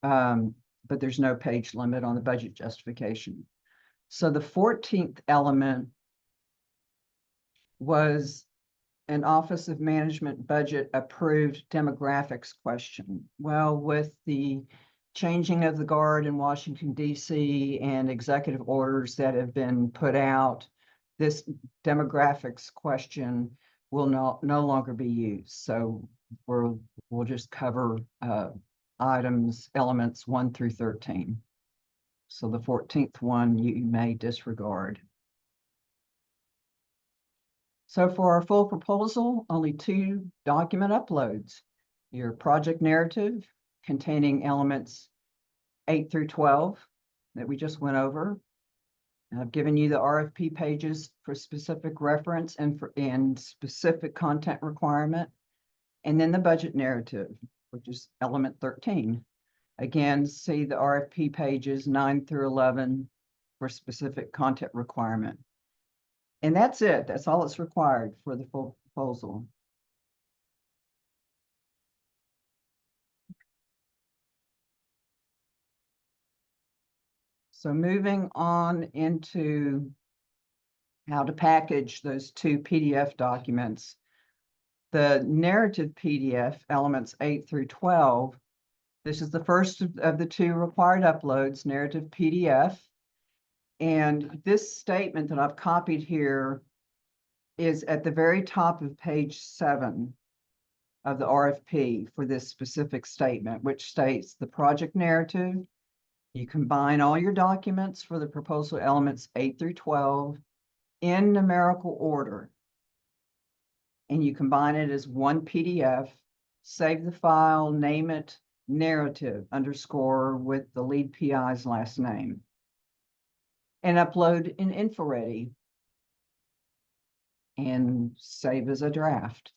S1: But there's no page limit on the budget justification. So the 14th element was an Office of Management budget approved demographics question. Well, with the changing of the guard in Washington, D.C. and executive orders that have been put out, this demographics question will no longer be used. So we'll just cover elements 1 through 13. So the 14th one you may disregard. So for our full proposal, only 2 document uploads. Your project narrative containing elements 8 through 12 that we just went over. I've given you the RFP pages for specific reference and specific content requirement. And then the budget narrative, which is element 13. Again, see the RFP pages 9 through 11 for specific content requirement. And that's it. That's all that's required for the full proposal. So moving on into how to package those 2 PDF documents. The narrative PDF, elements 8 through 12, this is the first of the 2 required uploads, narrative PDF. And this statement that I've copied here is at the very top of page 7 of the RFP for this specific statement, which states the project narrative. You combine all your documents for the proposal elements 8 through 12 in numerical order. And you combine it as one PDF, save the file, name it narrative underscore with the lead PI's last name, and upload in InfoReady and save as a draft.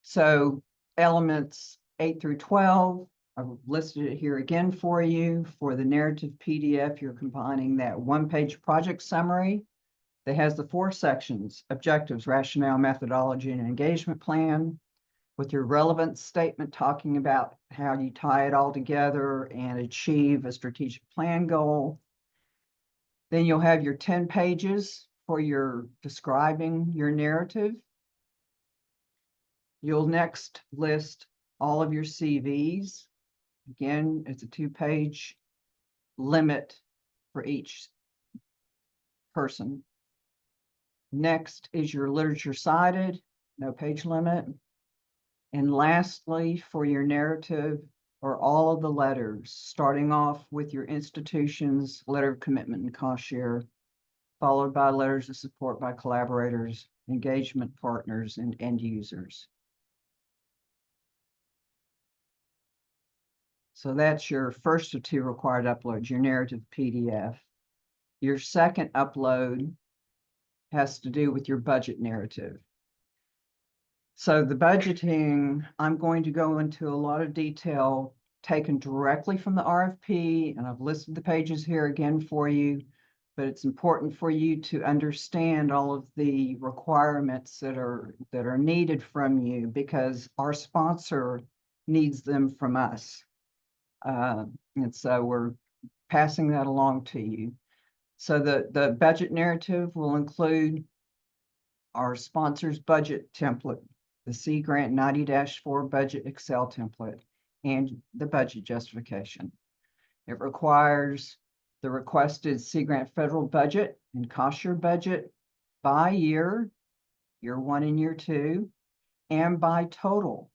S1: So elements 8 through 12, I've listed it here again for you. For the narrative PDF, you're combining that one-page project summary that has the 4 sections: objectives, rationale, methodology, and engagement plan, with your relevance statement talking about how you tie it all together and achieve a strategic plan goal. Then you'll have your 10 pages for your describing your narrative. You'll next list all of your CVs. Again, it's a 2-page limit for each person. Next is your literature cited, no page limit. And lastly, for your narrative are all of the letters, starting off with your institution's letter of commitment and cost share, followed by letters of support by collaborators, engagement partners, and end users. So that's your first of 2 required uploads, your narrative PDF. Your second upload has to do with your budget narrative. So the budgeting, I'm going to go into a lot of detail taken directly from the RFP, and I've listed the pages here again for you, but it's important for you to understand all of the requirements that are needed from you, because our sponsor needs them from us. And so we're passing that along to you. So the budget narrative will include our sponsor's budget template, the Sea Grant 90-4 budget Excel template, and the budget justification. It requires the requested Sea Grant federal budget and cost share budget by year 1 and year 2, and by total,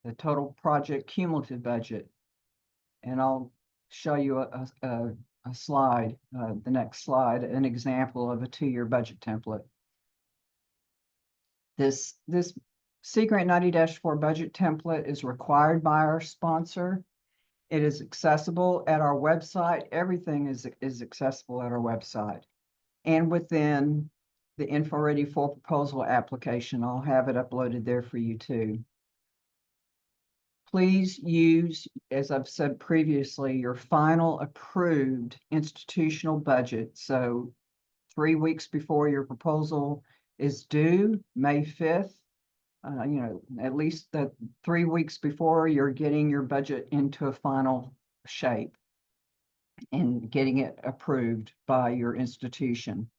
S1: the total project cumulative budget. And I'll show you a slide, the next slide, an example of a 2-year budget template. This Sea Grant 90-4 budget template is required by our sponsor. It is accessible at our website. Everything is accessible at our website. And within the InfoReady full proposal application, I'll have it uploaded there for you too. Please use, as I've said previously, your final approved institutional budget. So 3 weeks before your proposal is due, May 5th, at least 3 weeks before, you're getting your budget into a final shape and getting it approved by your institution.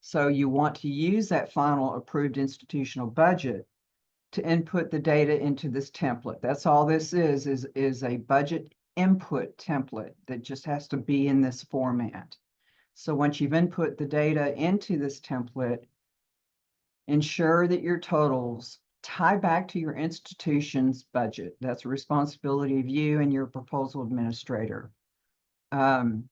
S1: So you want to use that final approved institutional budget to input the data into this template. That's all this is a budget input template that just has to be in this format. So once you've input the data into this template, ensure that your totals tie back to your institution's budget. That's a responsibility of you and your proposal administrator. I'm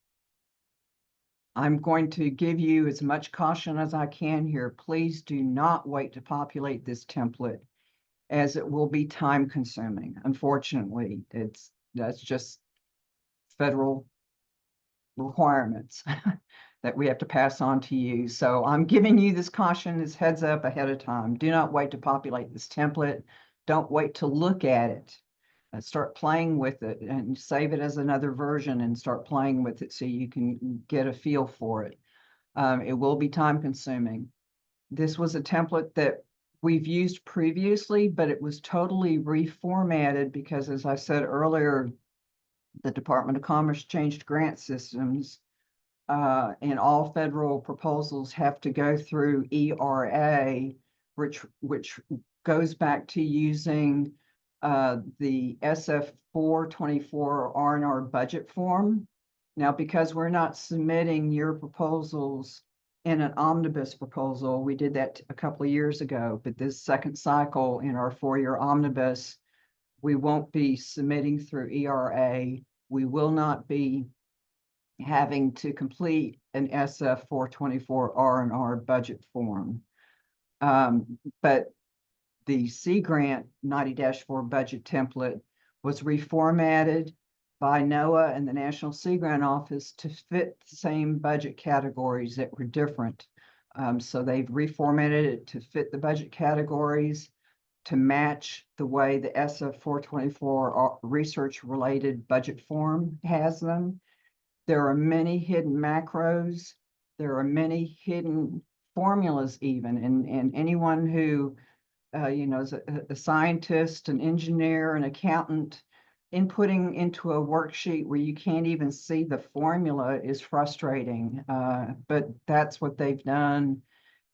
S1: going to give you as much caution as I can here. Please do not wait to populate this template, as it will be time consuming. Unfortunately, that's just federal requirements that we have to pass on to you. So I'm giving you this caution, this heads up ahead of time. Do not wait to populate this template. Don't wait to look at it. Start playing with it and save it as another version and start playing with it so you can get a feel for it. It will be time consuming. This was a template that we've used previously, but it was totally reformatted because, as I said earlier, the Department of Commerce changed grant systems, and all federal proposals have to go through ERA, which goes back to using the SF 424 R&R budget form. Now, because we're not submitting your proposals in an omnibus proposal, we did that a couple of years ago, but this second cycle in our 4-year omnibus, we won't be submitting through ERA. We will not be having to complete an SF 424 R&R budget form. But the Sea Grant 90-4 budget template was reformatted by NOAA and the National Sea Grant Office to fit the same budget categories that were different. So they've reformatted it to fit the budget categories to match the way the SF 424 research-related budget form has them. There are many hidden macros. There are many hidden formulas even, and anyone who is a scientist, an engineer, an accountant, inputting into a worksheet where you can't even see the formula is frustrating. But that's what they've done.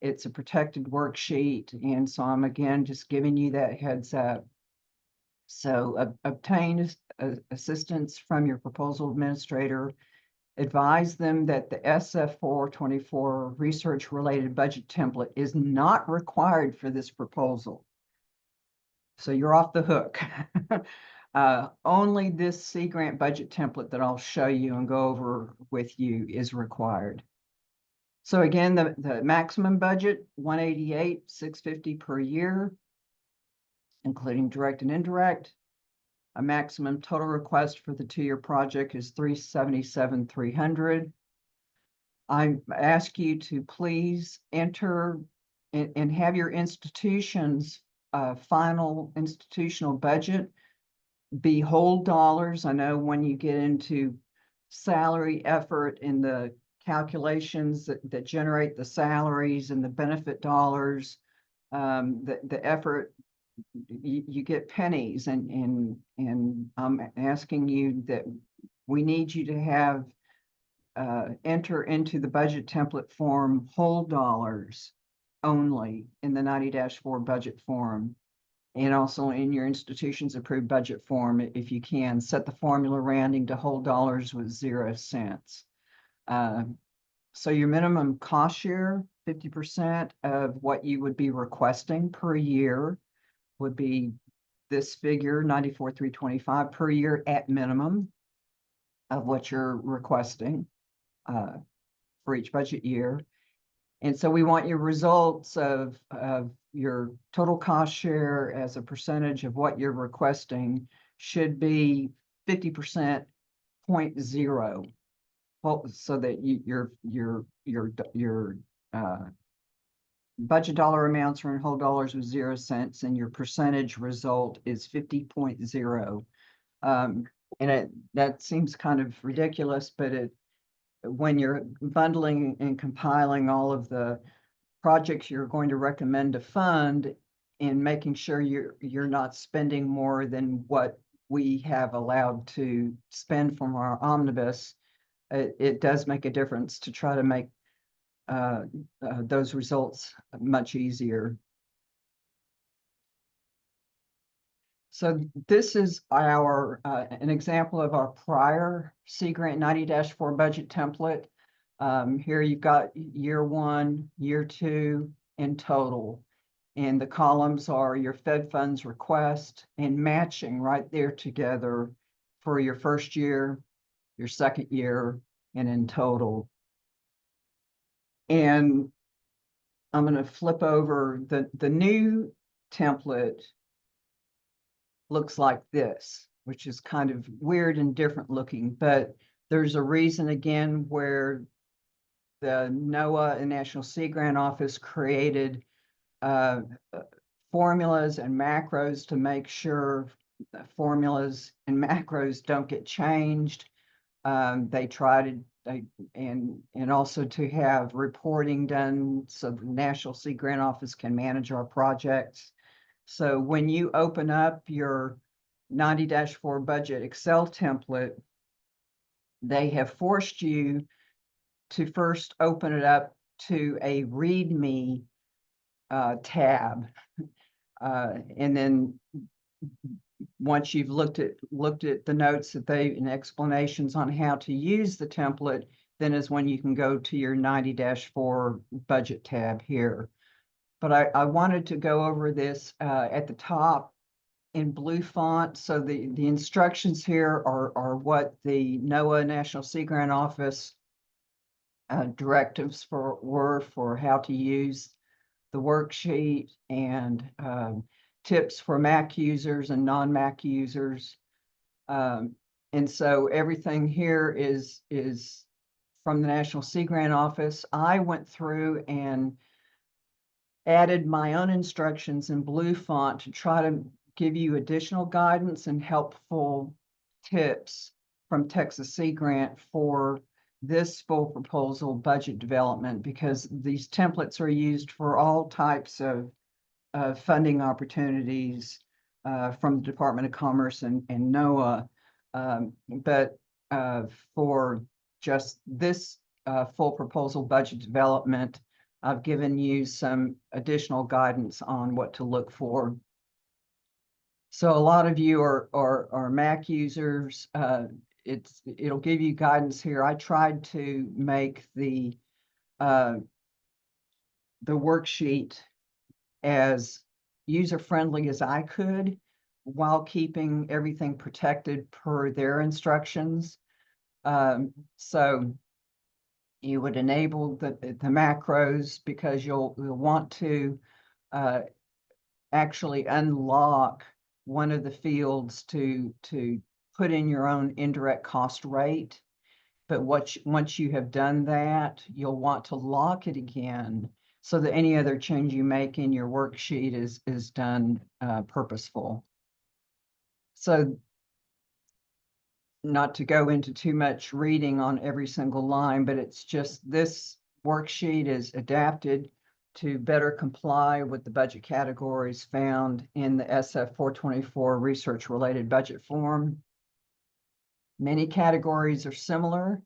S1: It's a protected worksheet, and so I'm again just giving you that heads up. So obtain assistance from your proposal administrator. Advise them that the SF 424 research-related budget template is not required for this proposal. So you're off the hook. Only this Sea Grant budget template that I'll show you and go over with you is required. So again, the maximum budget, $188,650 per year, including direct and indirect. A maximum total request for the 2-year project is $377,300. I ask you to please enter and have your institution's final institutional budget be whole dollars. I know when you get into salary effort in the calculations that generate the salaries and the benefit dollars, the effort, you get pennies, and I'm asking you that we need you to have enter into the budget template form whole dollars only in the 90-4 budget form, and also in your institution's approved budget form, if you can, set the formula rounding to whole dollars with 0 cents. So your minimum cost share, 50% of what you would be requesting per year, would be this figure, $94,325 per year at minimum of what you're requesting for each budget year. And so we want your results of your total cost share as a percentage of what you're requesting should be 50.0, so that your budget dollar amounts are in whole dollars with 0 cents, and your percentage result is 50.0. And that seems kind of ridiculous, but when you're bundling and compiling all of the projects you're going to recommend to fund and making sure you're not spending more than what we have allowed to spend from our omnibus, it does make a difference to try to make those results much easier. So this is an example of our prior Sea Grant 90-4 budget template. Here you've got year 1, year 2 in total. And the columns are your Fed funds request and matching right there together for your first year, your second year, and in total. And I'm going to flip over the new template. Looks like this, which is kind of weird and different looking, but there's a reason again where the NOAA and National Sea Grant Office created formulas and macros to make sure formulas and macros don't get changed. They try to, and also to have reporting done so the National Sea Grant Office can manage our projects. So when you open up your 90-4 budget Excel template, they have forced you to first open it up to a README tab. And then once you've looked at the notes that they and explanations on how to use the template, then is when you can go to your 90-4 budget tab here. But I wanted to go over this at the top in blue font. So the instructions here are what the NOAA National Sea Grant Office directives were for how to use the worksheet, and tips for Mac users and non-Mac users. And so everything here is from the National Sea Grant Office. I went through and added my own instructions in blue font to try to give you additional guidance and helpful tips from Texas Sea Grant for this full proposal budget development, because these templates are used for all types of funding opportunities from the Department of Commerce and NOAA. But for just this full proposal budget development, I've given you some additional guidance on what to look for. So a lot of you are Mac users. It'll give you guidance here. I tried to make the worksheet as user-friendly as I could, while keeping everything protected per their instructions. So you would enable the macros, because you'll want to actually unlock one of the fields to put in your own indirect cost rate. But once you have done that, you'll want to lock it again, so that any other change you make in your worksheet is done purposeful. So, not to go into too much reading on every single line, but it's just this worksheet is adapted to better comply with the budget categories found in the SF 424 research-related budget form. Many categories are similar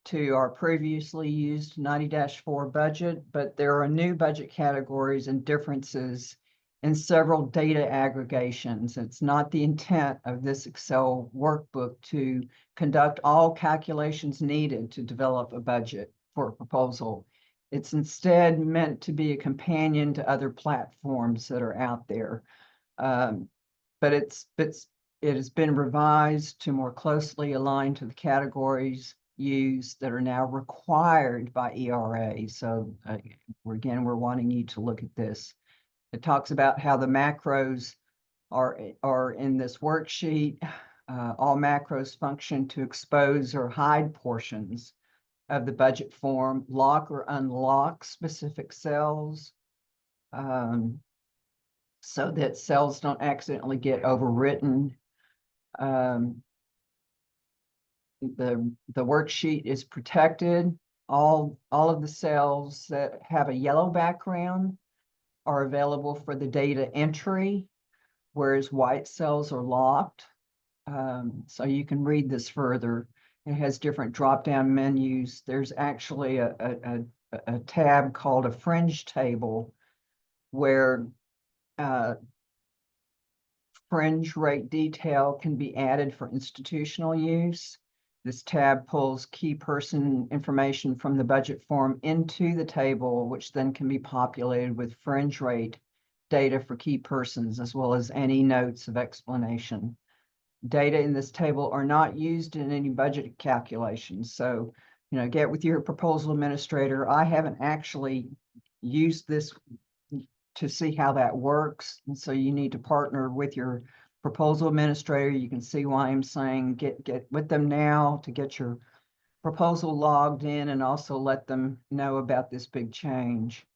S1: to our previously used 90-4 budget, but there are new budget categories and differences in several data aggregations. It's not the intent of this Excel workbook to conduct all calculations needed to develop a budget for a proposal. It's instead meant to be a companion to other platforms that are out there. But it has been revised to more closely align to the categories used that are now required by ERA. So again, we're wanting you to look at this. It talks about how the macros are in this worksheet. All macros function to expose or hide portions of the budget form, lock or unlock specific cells, so that cells don't accidentally get overwritten. The worksheet is protected. All of the cells that have a yellow background are available for the data entry, whereas white cells are locked. So you can read this further. It has different drop-down menus. There's actually a tab called a fringe table, where fringe rate detail can be added for institutional use. This tab pulls key person information from the budget form into the table, which then can be populated with fringe rate data for key persons, as well as any notes of explanation. Data in this table are not used in any budget calculations. So, get with your proposal administrator. I haven't actually used this to see how that works. And so you need to partner with your proposal administrator. You can see why I'm saying get with them now to get your proposal logged in, and also let them know about this big change.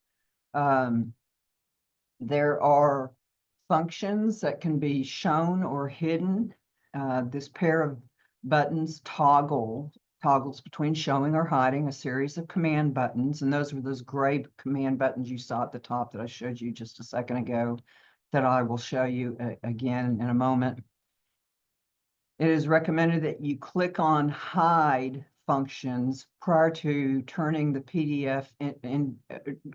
S1: There are functions that can be shown or hidden. This pair of buttons toggles between showing or hiding a series of command buttons, and those were those gray command buttons you saw at the top that I showed you just a second ago, that I will show you again in a moment. It is recommended that you click on hide functions prior to turning the PDF in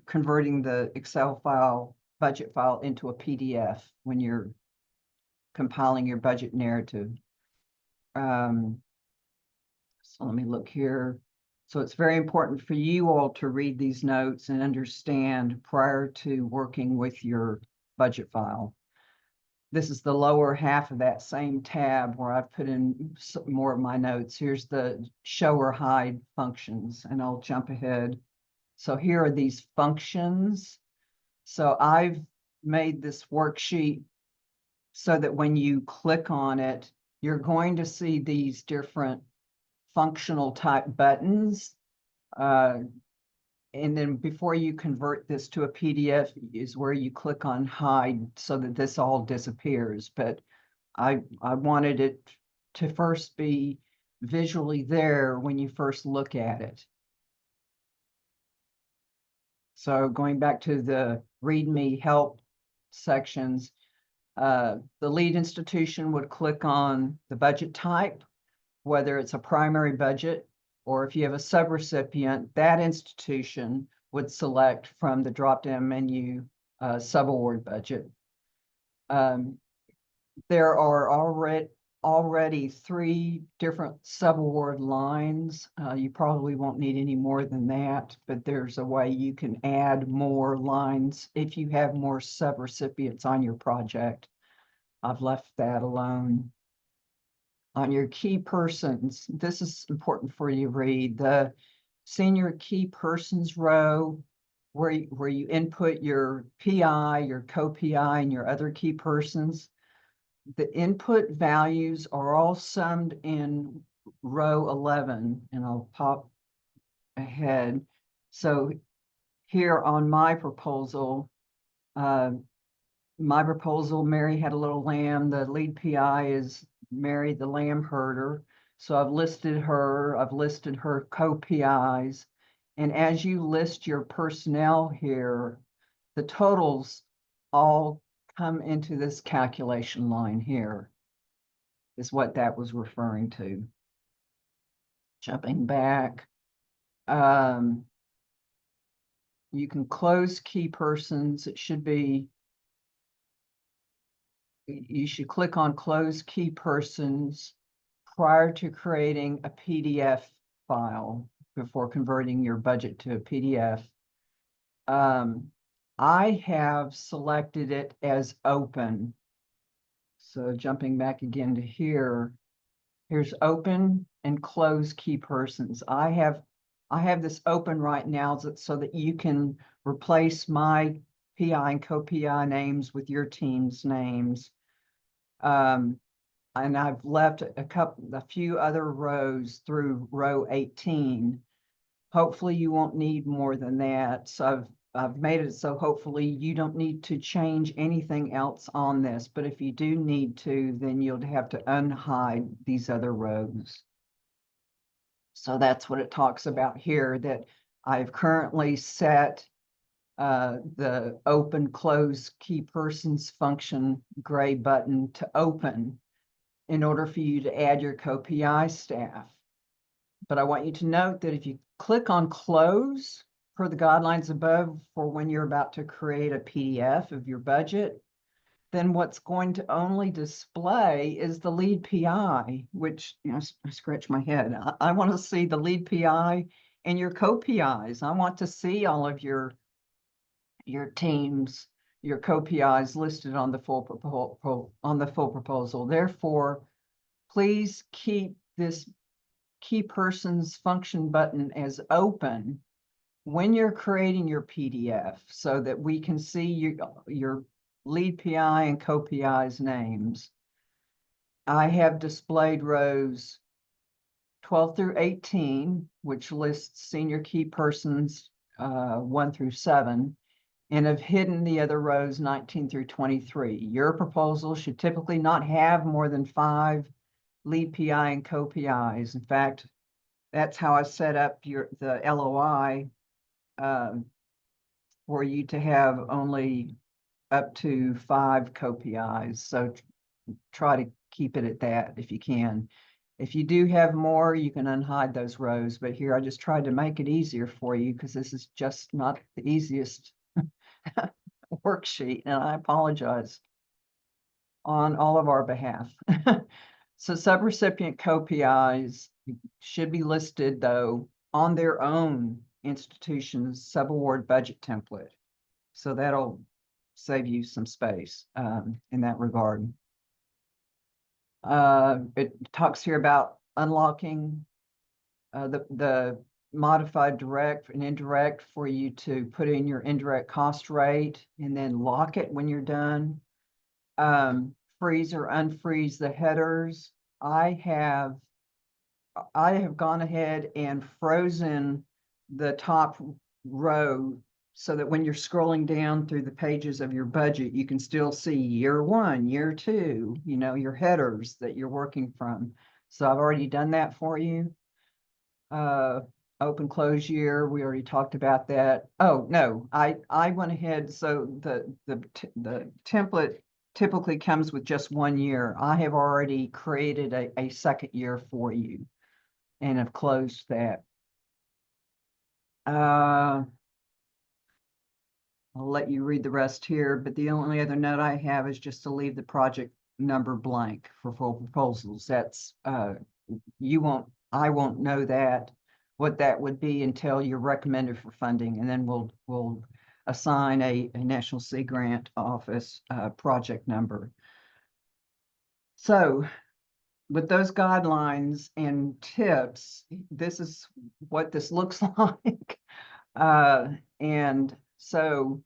S1: converting the Excel file, budget file, into a PDF when you're compiling your budget narrative. So let me look here. So it's very important for you all to read these notes and understand prior to working with your budget file. This is the lower half of that same tab where I've put in more of my notes. Here's the show or hide functions, and I'll jump ahead. So here are these functions. So I've made this worksheet so that when you click on it, you're going to see these different functional type buttons. And then before you convert this to a PDF is where you click on hide so that this all disappears. But I wanted it to first be visually there when you first look at it. So going back to the README help sections, the lead institution would click on the budget type, whether it's a primary budget or if you have a subrecipient, that institution would select from the drop-down menu subaward budget. There are already 3 different subaward lines. You probably won't need any more than that, but there's a way you can add more lines if you have more subrecipients on your project. I've left that alone. On your key persons, this is important for you to read. The senior key persons row, where you input your PI, your co-PI, and your other key persons. The input values are all summed in row 11, and I'll pop ahead. So here on my proposal, Mary had a little lamb. The lead PI is Mary, the lamb herder. So I've listed her co-PIs. And as you list your personnel here, the totals all come into this calculation line here, is what that was referring to. Jumping back, you can close key persons. It should be, you should click on close key persons prior to creating a PDF file before converting your budget to a PDF. I have selected it as open. So jumping back again to here, here's open and close key persons. I have this open right now so that you can replace my PI and co-PI names with your team's names. And I've left a few other rows through row 18. Hopefully you won't need more than that. So I've made it so hopefully you don't need to change anything else on this, but if you do need to, then you'll have to unhide these other rows. So that's what it talks about here, that I've currently set the open close key persons function gray button to open in order for you to add your co-PI staff. But I want you to note that if you click on close per the guidelines above for when you're about to create a PDF of your budget, then what's going to only display is the lead PI, which, you know, I scratch my head. I want to see the lead PI and your co-PIs. I want to see all of your teams, your co-PIs listed on the full proposal. Therefore, please keep this key persons function button as open when you're creating your PDF so that we can see your lead PI and co-PI's names. I have displayed rows 12 through 18, which lists senior key persons 1 through 7, and have hidden the other rows 19 through 23. Your proposal should typically not have more than 5 lead PI and co-PIs. In fact, that's how I set up the LOI for you to have only up to 5 co-PIs. So try to keep it at that if you can. If you do have more, you can unhide those rows, but here I just tried to make it easier for you because this is just not the easiest worksheet, and I apologize. on all of our behalf. So subrecipient co-PIs should be listed, though, on their own institution's subaward budget template. So that'll save you some space in that regard. It talks here about unlocking the modified direct and indirect for you to put in your indirect cost rate and then lock it when you're done. Freeze or unfreeze the headers. I have gone ahead and frozen the top row so that when you're scrolling down through the pages of your budget, you can still see year one, year two, you know, your headers that you're working from. So I've already done that for you. Open close year, we already talked about that. Oh, no, I went ahead, so the template typically comes with just 1 year. I have already created a second year for you and have closed that. I'll let you read the rest here, but the only other note I have is just to leave the project number blank for full proposals. That's I won't know what that would be until you're recommended for funding, and then we'll assign a National Sea Grant Office project number. So with those guidelines and tips, this is what this looks like. And so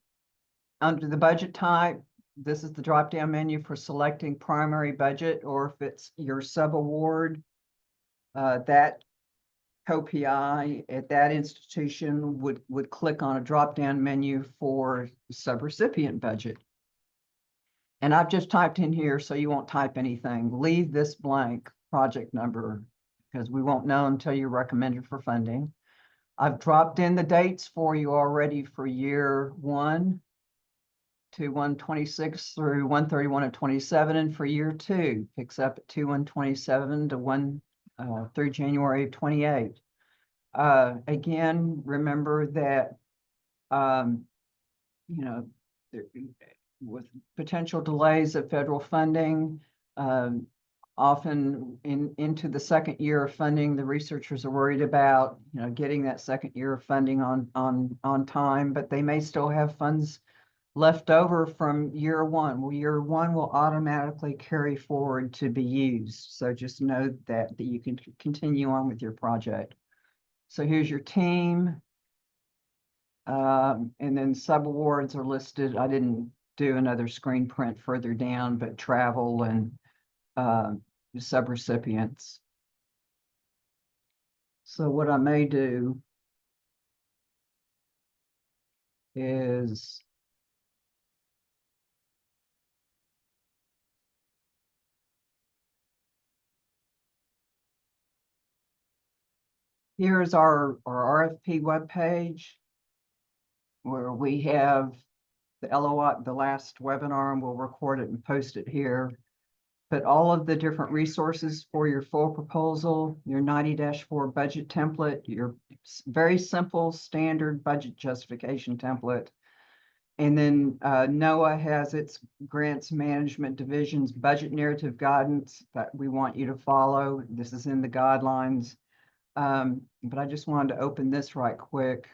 S1: under the budget type, this is the drop-down menu for selecting primary budget, or if it's your subaward, that co-PI at that institution would click on a drop-down menu for subrecipient budget. And I've just typed in here, so you won't type anything. Leave this blank, project number, because we won't know until you're recommended for funding. I've dropped in the dates for you already for year 1 to 1/26 through 1/31 of 27, and for year 2 picks up at 2/1/27 to 1 through January of 28. Again, remember that you know, with potential delays of federal funding, often into the second year of funding, the researchers are worried about, you know, getting that second year of funding on time, but they may still have funds left over from year 1. Well, year 1 will automatically carry forward to be used. So just know that you can continue on with your project. So here's your team. And then subawards are listed. I didn't do another screen print further down, but travel and subrecipients. So what I may do is here's our RFP webpage where we have the LOI, the last webinar, and we'll record it and post it here. But all of the different resources for your full proposal, your 90-4 budget template, your very simple standard budget justification template. And then NOAA has its grants management division's budget narrative guidance that we want you to follow. This is in the guidelines. But I just wanted to open this right quick.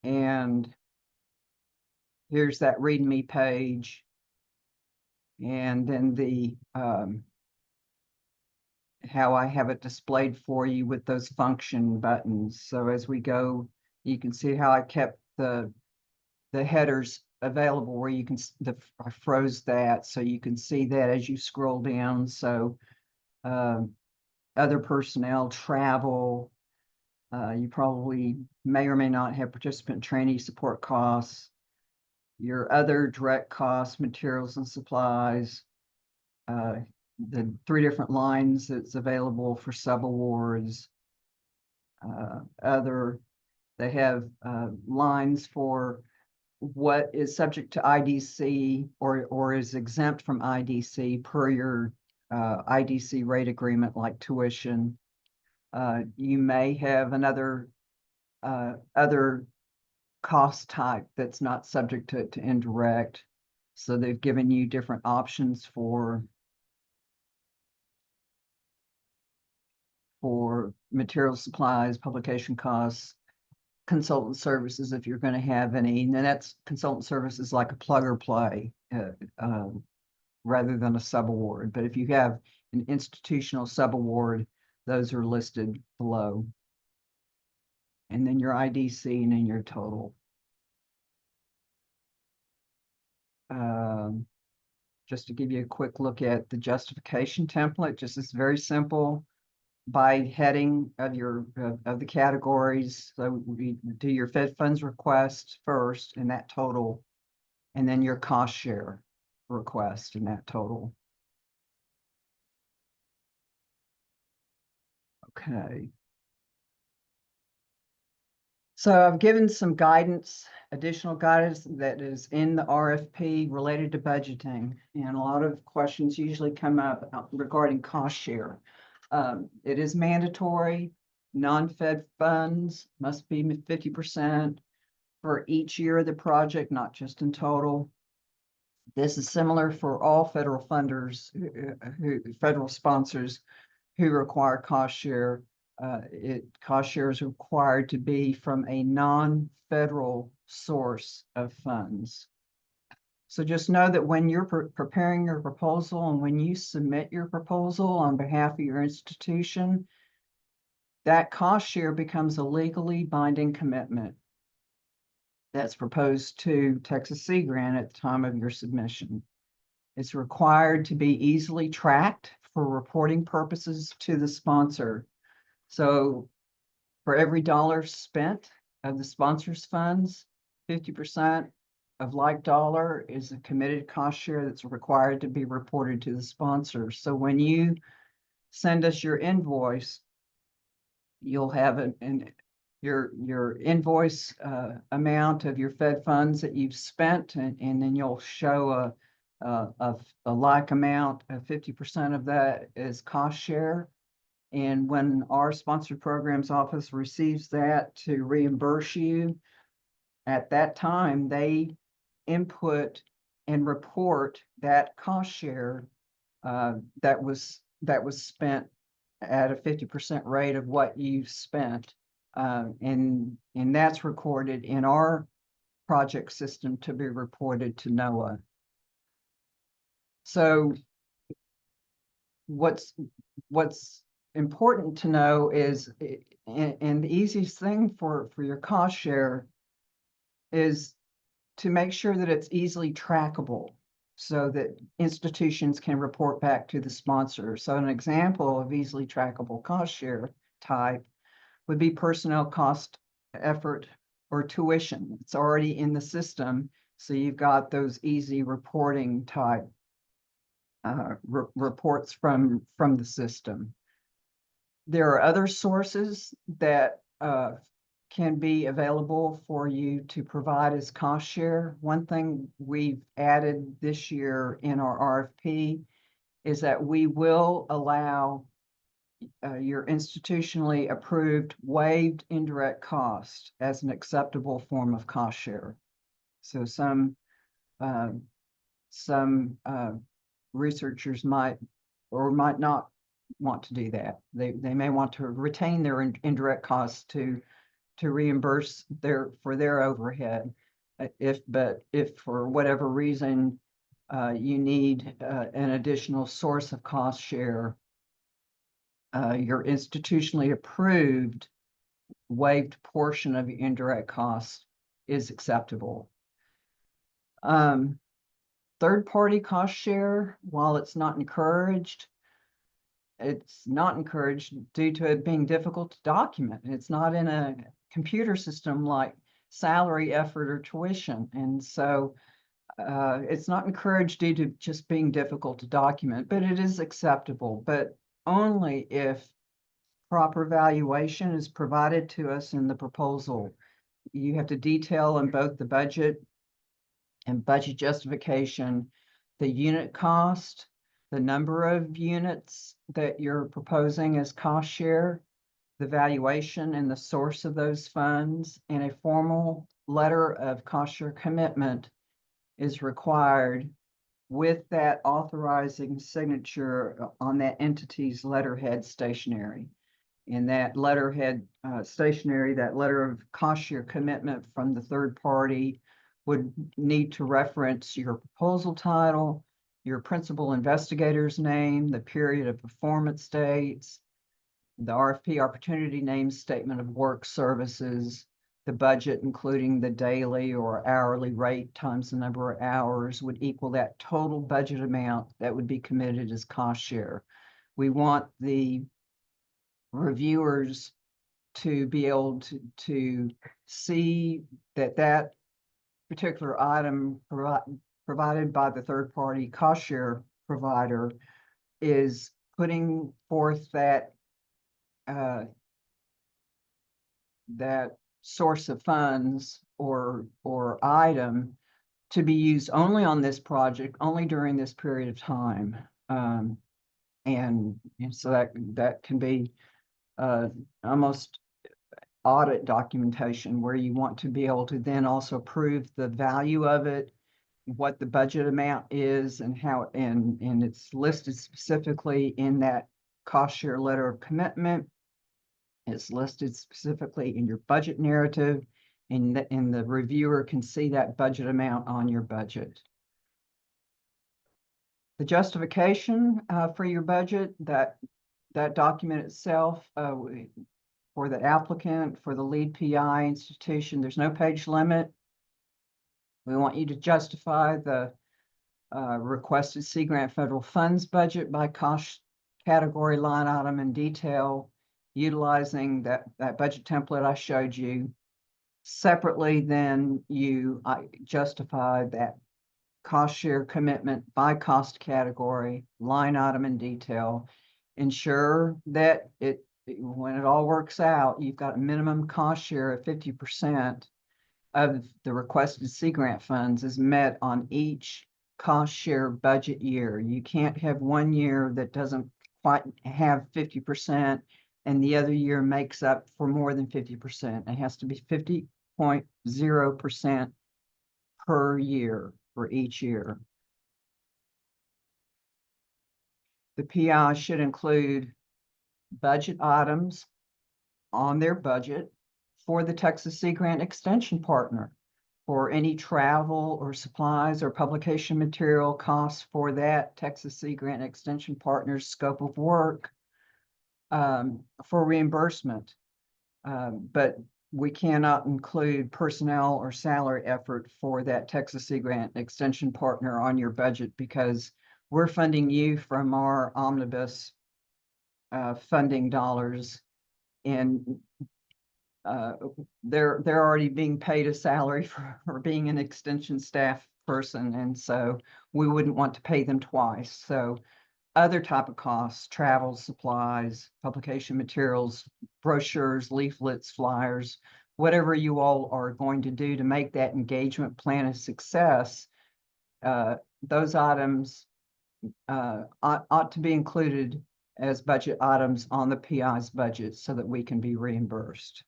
S1: And here's that README page. And then the how I have it displayed for you with those function buttons. So as we go, you can see how I kept the headers available where you can, I froze that so you can see that as you scroll down. So other personnel, travel, you probably may or may not have participant trainee support costs, your other direct costs, materials and supplies, the 3 different lines that's available for subawards, they have lines for what is subject to IDC or is exempt from IDC per your IDC rate agreement, like tuition. You may have another other cost type that's not subject to indirect. So they've given you different options for material supplies, publication costs, consultant services, if you're going to have any, and then that's consultant services like a plug or play, rather than a subaward. But if you have an institutional subaward, those are listed below. And then your IDC and then your total. Just to give you a quick look at the justification template, just is very simple by heading of your of the categories. So we do your Fed funds request first in that total, and then your cost share request in that total. Okay. So I've given some guidance, additional guidance that is in the RFP related to budgeting. And a lot of questions usually come up regarding cost share. It is mandatory. Non-Fed funds must be 50% for each year of the project, not just in total. This is similar for all federal funders, federal sponsors who require cost share. Cost share is required to be from a non-federal source of funds. So just know that when you're preparing your proposal and when you submit your proposal on behalf of your institution, that cost share becomes a legally binding commitment that's proposed to Texas Sea Grant at the time of your submission. It's required to be easily tracked for reporting purposes to the sponsor. So for every dollar spent of the sponsor's funds, 50% of like dollar is a committed cost share that's required to be reported to the sponsor. So when you send us your invoice, you'll have your invoice amount of your Fed funds that you've spent, and then you'll show a like amount of 50% of that is cost share. And when our sponsored programs office receives that to reimburse you, at that time, they input and report that cost share that was spent at a 50% rate of what you spent. And that's recorded in our project system to be reported to NOAA. So what's important to know is, and the easiest thing for your cost share is to make sure that it's easily trackable so that institutions can report back to the sponsor. So an example of easily trackable cost share type would be personnel cost, effort, or tuition. It's already in the system, so you've got those easy reporting type reports from the system. There are other sources that can be available for you to provide as cost share. One thing we've added this year in our RFP is that we will allow your institutionally approved waived indirect cost as an acceptable form of cost share. So some researchers might or might not want to do that. They may want to retain their indirect costs to reimburse for their overhead. But if for whatever reason you need an additional source of cost share, your institutionally approved waived portion of your indirect costs is acceptable. Third-party cost share, while it's not encouraged due to it being difficult to document. It's not in a computer system like salary, effort, or tuition. And so it's not encouraged due to just being difficult to document, but it is acceptable, but only if proper valuation is provided to us in the proposal. You have to detail in both the budget and budget justification the unit cost, the number of units that you're proposing as cost share, the valuation and the source of those funds, and a formal letter of cost share commitment is required with that authorizing signature on that entity's letterhead stationery. In that letterhead stationery, that letter of cost share commitment from the third party would need to reference your proposal title, your principal investigator's name, the period of performance dates, the RFP opportunity name, statement of work services, the budget, including the daily or hourly rate times the number of hours, would equal that total budget amount that would be committed as cost share. We want the reviewers to be able to see that that particular item provided by the third party cost share provider is putting forth that that source of funds or item to be used only on this project, only during this period of time. And so that can be almost audit documentation where you want to be able to then also prove the value of it, what the budget amount is, and how, and it's listed specifically in that cost share letter of commitment. It's listed specifically in your budget narrative, and the reviewer can see that budget amount on your budget. The justification for your budget, that document itself, for the applicant, for the lead PI institution, there's no page limit. We want you to justify the requested Sea Grant federal funds budget by cost category, line item, and detail, utilizing that budget template I showed you. Separately, then you justify that cost share commitment by cost category, line item, and detail. Ensure that when it all works out, you've got a minimum cost share of 50% of the requested Sea Grant funds is met on each cost share budget year. You can't have one year that doesn't quite have 50% and the other year makes up for more than 50%. It has to be 50.0% per year for each year. The PI should include budget items on their budget for the Texas Sea Grant Extension Partner for any travel or supplies or publication material costs for that Texas Sea Grant Extension Partner's scope of work for reimbursement. But we cannot include personnel or salary effort for that Texas Sea Grant Extension Partner on your budget because we're funding you from our omnibus funding dollars, and they're already being paid a salary for being an extension staff person, and so we wouldn't want to pay them twice. So other type of costs, travel, supplies, publication materials, brochures, leaflets, flyers, whatever you all are going to do to make that engagement plan a success, those items ought to be included as budget items on the PI's budget so that we can be reimbursed.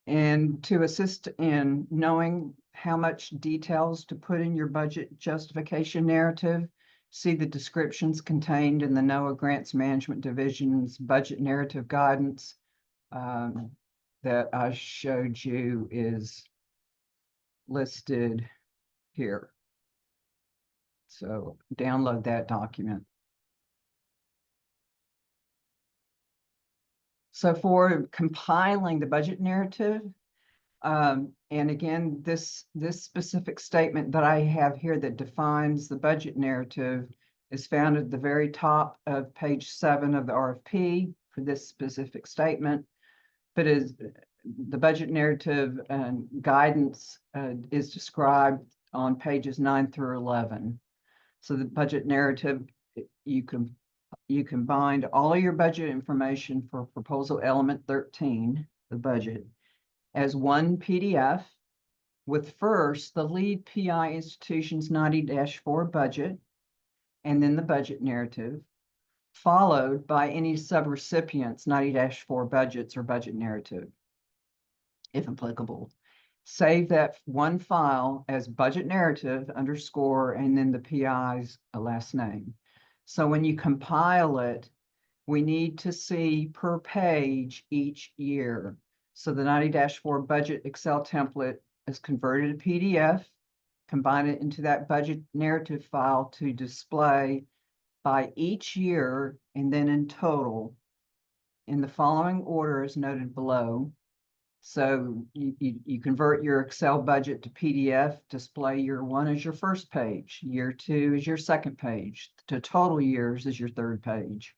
S1: And to assist in knowing how much details to put in your budget justification narrative, see the descriptions contained in the NOAA Grants Management Division's budget narrative guidance that I showed you is listed here. So download that document. So for compiling the budget narrative, and again, this specific statement that I have here that defines the budget narrative is found at the very top of page 7 of the RFP for this specific statement. But is the budget narrative and guidance is described on pages 9 through 11. So the budget narrative, you can bind all of your budget information for proposal element 13, the budget, as one PDF with first the lead PI institution's 90-4 budget, and then the budget narrative, followed by any subrecipient's 90-4 budgets or budget narrative, if applicable. save that one file as budget narrative underscore and then the PI's last name. So when you compile it, we need to see per page each year. So the 90-4 budget Excel template is converted to PDF, combine it into that budget narrative file to display by each year and then in total in the following order as noted below. So you convert your Excel budget to PDF, display year one as your first page, year two is your second page, to total years is your third page,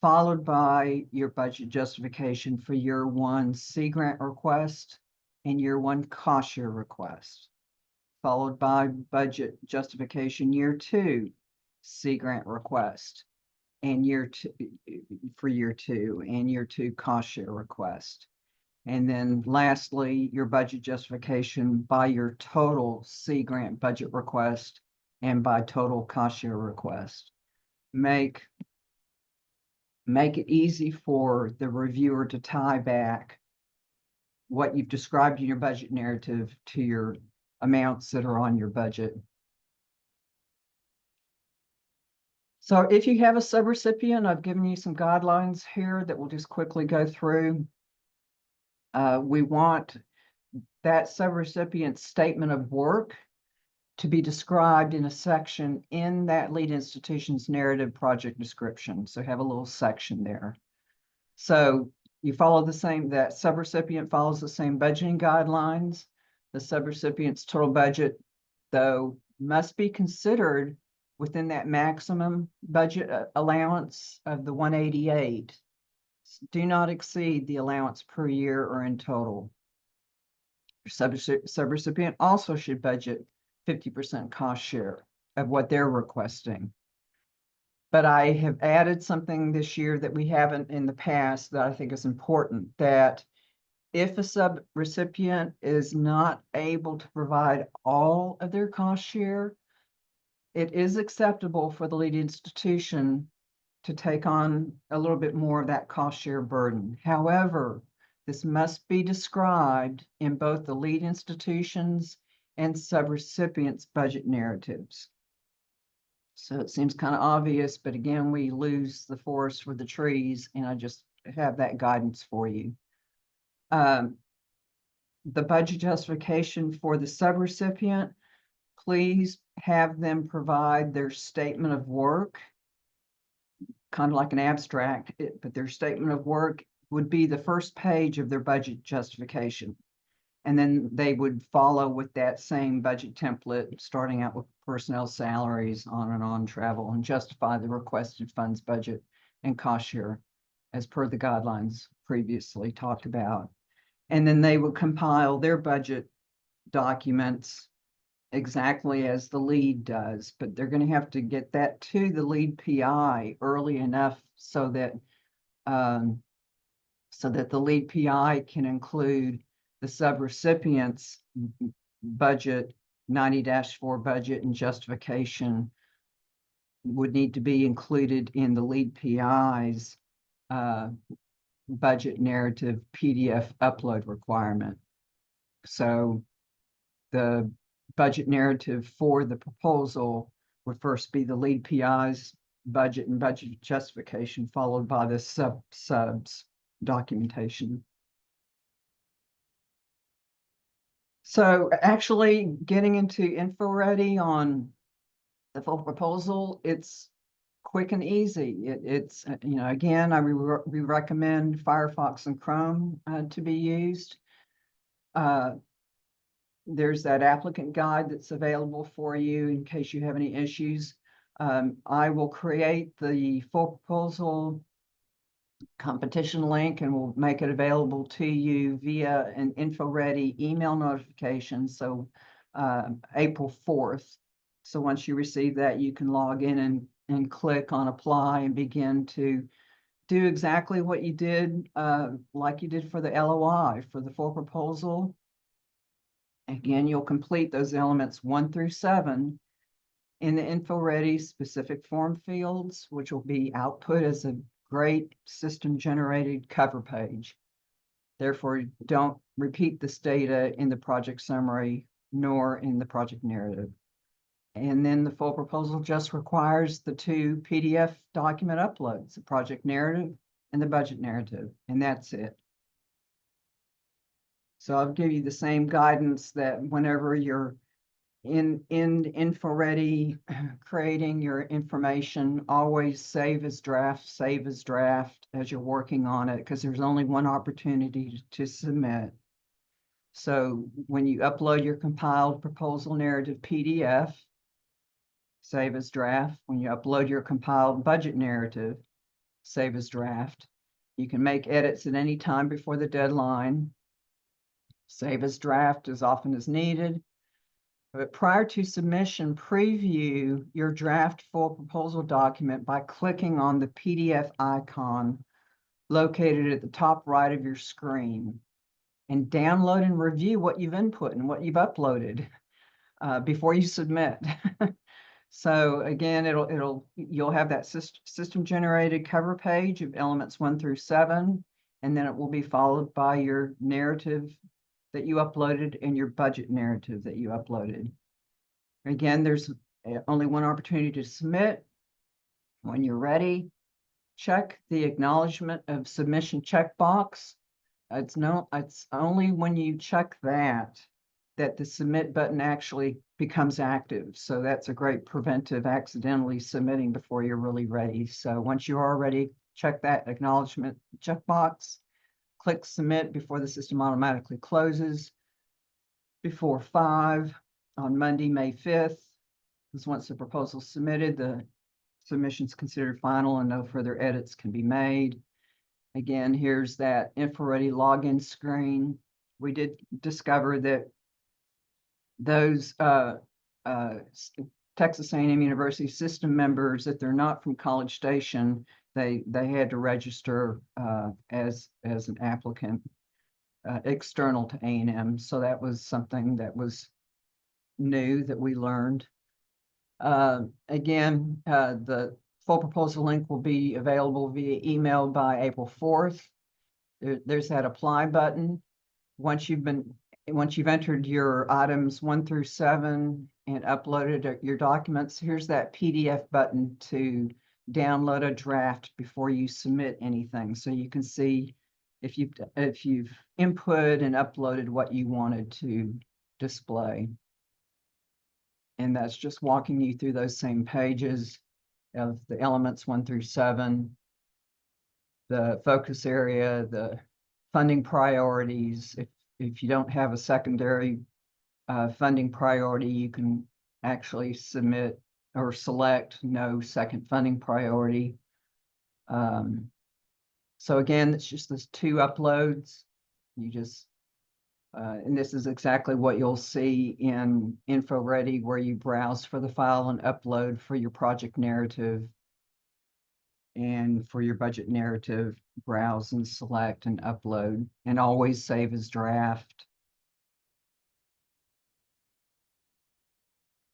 S1: followed by your budget justification for year one C grant request and year one cost share request, followed by budget justification year two C grant request and year two for year two and year two cost share request. And then lastly, your budget justification by your total C grant budget request and by total cost share request. Make it easy for the reviewer to tie back what you've described in your budget narrative to your amounts that are on your budget. So if you have a subrecipient, I've given you some guidelines here that we'll just quickly go through. We want that subrecipient statement of work to be described in a section in that lead institution's narrative project description. So have a little section there. So you follow the same, that subrecipient follows the same budgeting guidelines. The subrecipient's total budget, though, must be considered within that maximum budget allowance of the 188. Do not exceed the allowance per year or in total. Your subrecipient also should budget 50% cost share of what they're requesting. But I have added something this year that we haven't in the past that I think is important, that if a subrecipient is not able to provide all of their cost share, it is acceptable for the lead institution to take on a little bit more of that cost share burden. However, this must be described in both the lead institutions and subrecipients' budget narratives. So it seems kind of obvious, but again, we lose the forest for the trees, and I just have that guidance for you. The budget justification for the subrecipient, please have them provide their statement of work, kind of like an abstract, but their statement of work would be the first page of their budget justification. And then they would follow with that same budget template, starting out with personnel salaries, on and on, travel, and justify the requested funds budget and cost share as per the guidelines previously talked about. And then they would compile their budget documents exactly as the lead does, but they're going to have to get that to the lead PI early enough so that the lead PI can include the subrecipient's budget, 90-4 budget and justification would need to be included in the lead PI's budget narrative PDF upload requirement. So the budget narrative for the proposal would first be the lead PI's budget and budget justification, followed by the subs documentation. So actually getting into info ready on the full proposal, it's quick and easy. It's you know, again, we recommend Firefox and Chrome to be used. There's that applicant guide that's available for you in case you have any issues. I will create the full proposal competition link and we'll make it available to you via an info-ready email notification. So April 4th. So once you receive that, you can log in and click on apply and begin to do exactly what you did, like you did for the LOI, for the full proposal. Again, you'll complete those elements 1 through 7 in the info-ready specific form fields, which will be output as a great system-generated cover page. Therefore, don't repeat this data in the project summary nor in the project narrative. And then the full proposal just requires the 2 PDF document uploads, the project narrative and the budget narrative, and that's it. So I'll give you the same guidance that whenever you're in InfoReady creating your information, always save as draft as you're working on it, because there's only one opportunity to submit. So when you upload your compiled proposal narrative PDF, save as draft. When you upload your compiled budget narrative, save as draft. You can make edits at any time before the deadline. Save as draft as often as needed. But prior to submission, preview your draft full proposal document by clicking on the PDF icon located at the top right of your screen, and download and review what you've input and what you've uploaded before you submit. So again, you'll have that system generated cover page of elements 1 through 7, and then it will be followed by your narrative that you uploaded and your budget narrative that you uploaded. Again, there's only one opportunity to submit. When you're ready, check the acknowledgement of submission checkbox. It's only when you check that the submit button actually becomes active. So that's a great preventive accidentally submitting before you're really ready. So once you are ready, check that acknowledgement checkbox, click submit before the system automatically closes. Before 5 on Monday, May 5th, because once the proposal is submitted, the submission is considered final and no further edits can be made. Again, here's that InfoReady login screen. We did discover that those Texas A&M University system members, that they're not from College Station, they had to register as an applicant external to A&M. So that was something that was new that we learned. Again, the full proposal link will be available via email by April 4th. There's that apply button. Once you've entered your items 1 through 7 and uploaded your documents, here's that PDF button to download a draft before you submit anything. So you can see if you've input and uploaded what you wanted to display. And that's just walking you through those same pages of the elements 1 through 7, the focus area, the funding priorities. If you don't have a secondary funding priority, you can actually submit or select no second funding priority. So again, it's just those 2 uploads. You just and this is exactly what you'll see in InfoReady, where you browse for the file and upload for your project narrative. And for your budget narrative, browse and select and upload, and always save as draft.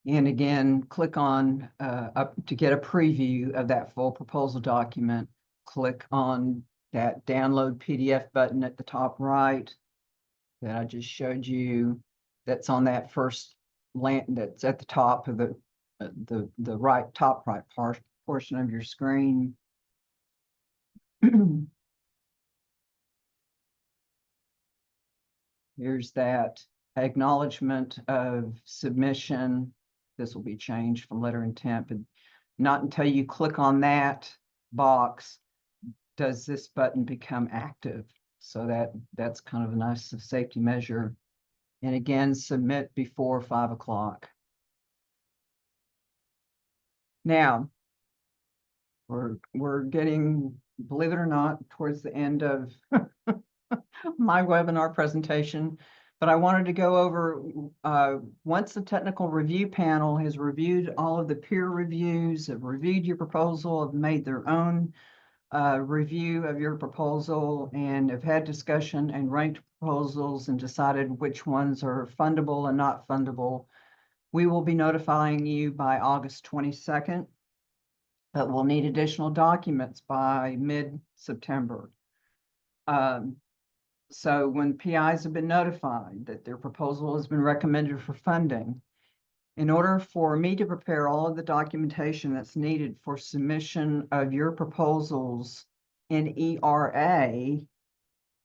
S1: And again, click on up to get a preview of that full proposal document. Click on that download PDF button at the top right that I just showed you. That's on that first that's at the top of the right top right portion of your screen. Here's that acknowledgement of submission. This will be changed from letter intent, but not until you click on that box does this button become active. So that's kind of a nice safety measure. And again, submit before 5 o'clock. Now, we're getting, believe it or not, towards the end of my webinar presentation, but I wanted to go over, once the technical review panel has reviewed all of the peer reviews, have reviewed your proposal, have made their own review of your proposal, and have had discussion and ranked proposals and decided which ones are fundable and not fundable, we will be notifying you by August 22nd. But we'll need additional documents by mid-September. So when PIs have been notified that their proposal has been recommended for funding, in order for me to prepare all of the documentation that's needed for submission of your proposals in ERA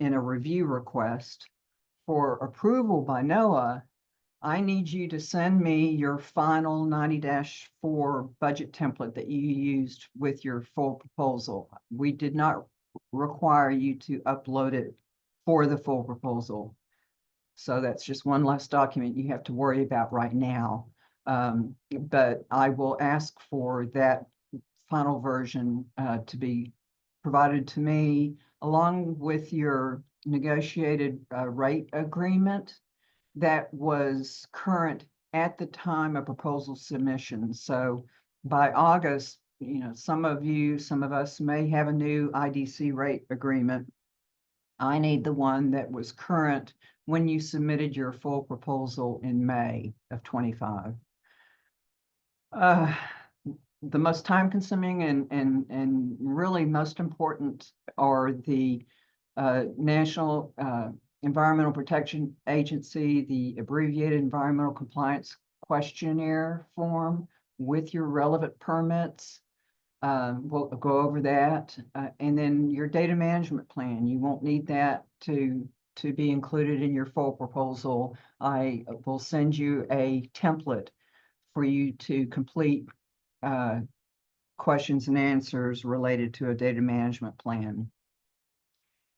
S1: in a review request for approval by NOAA, I need you to send me your final 90-4 budget template that you used with your full proposal. We did not require you to upload it for the full proposal. So that's just one less document you have to worry about right now. But I will ask for that final version to be provided to me along with your negotiated rate agreement that was current at the time of proposal submission. So by August, some of us may have a new IDC rate agreement. I need the one that was current when you submitted your full proposal in May of 25. The most time consuming and really most important are the National Environmental Protection Agency, the abbreviated environmental compliance questionnaire form with your relevant permits. We'll go over that. And then your data management plan. You won't need that to be included in your full proposal. I will send you a template for you to complete questions and answers related to a data management plan.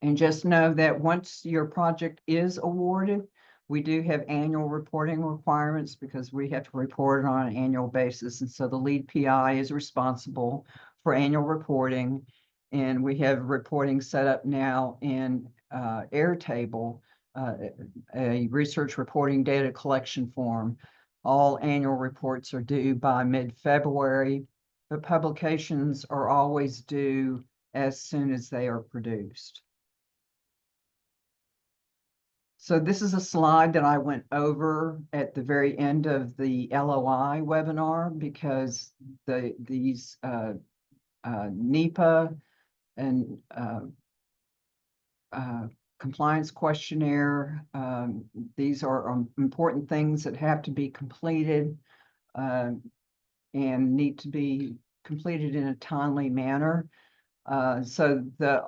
S1: And just know that once your project is awarded, we do have annual reporting requirements because we have to report it on an annual basis. And so the lead PI is responsible for annual reporting. And we have reporting set up now in Airtable, a research reporting data collection form. All annual reports are due by mid-February, but publications are always due as soon as they are produced. So this is a slide that I went over at the very end of the LOI webinar because these NEPA and compliance questionnaire, these are important things that have to be completed and need to be completed in a timely manner. So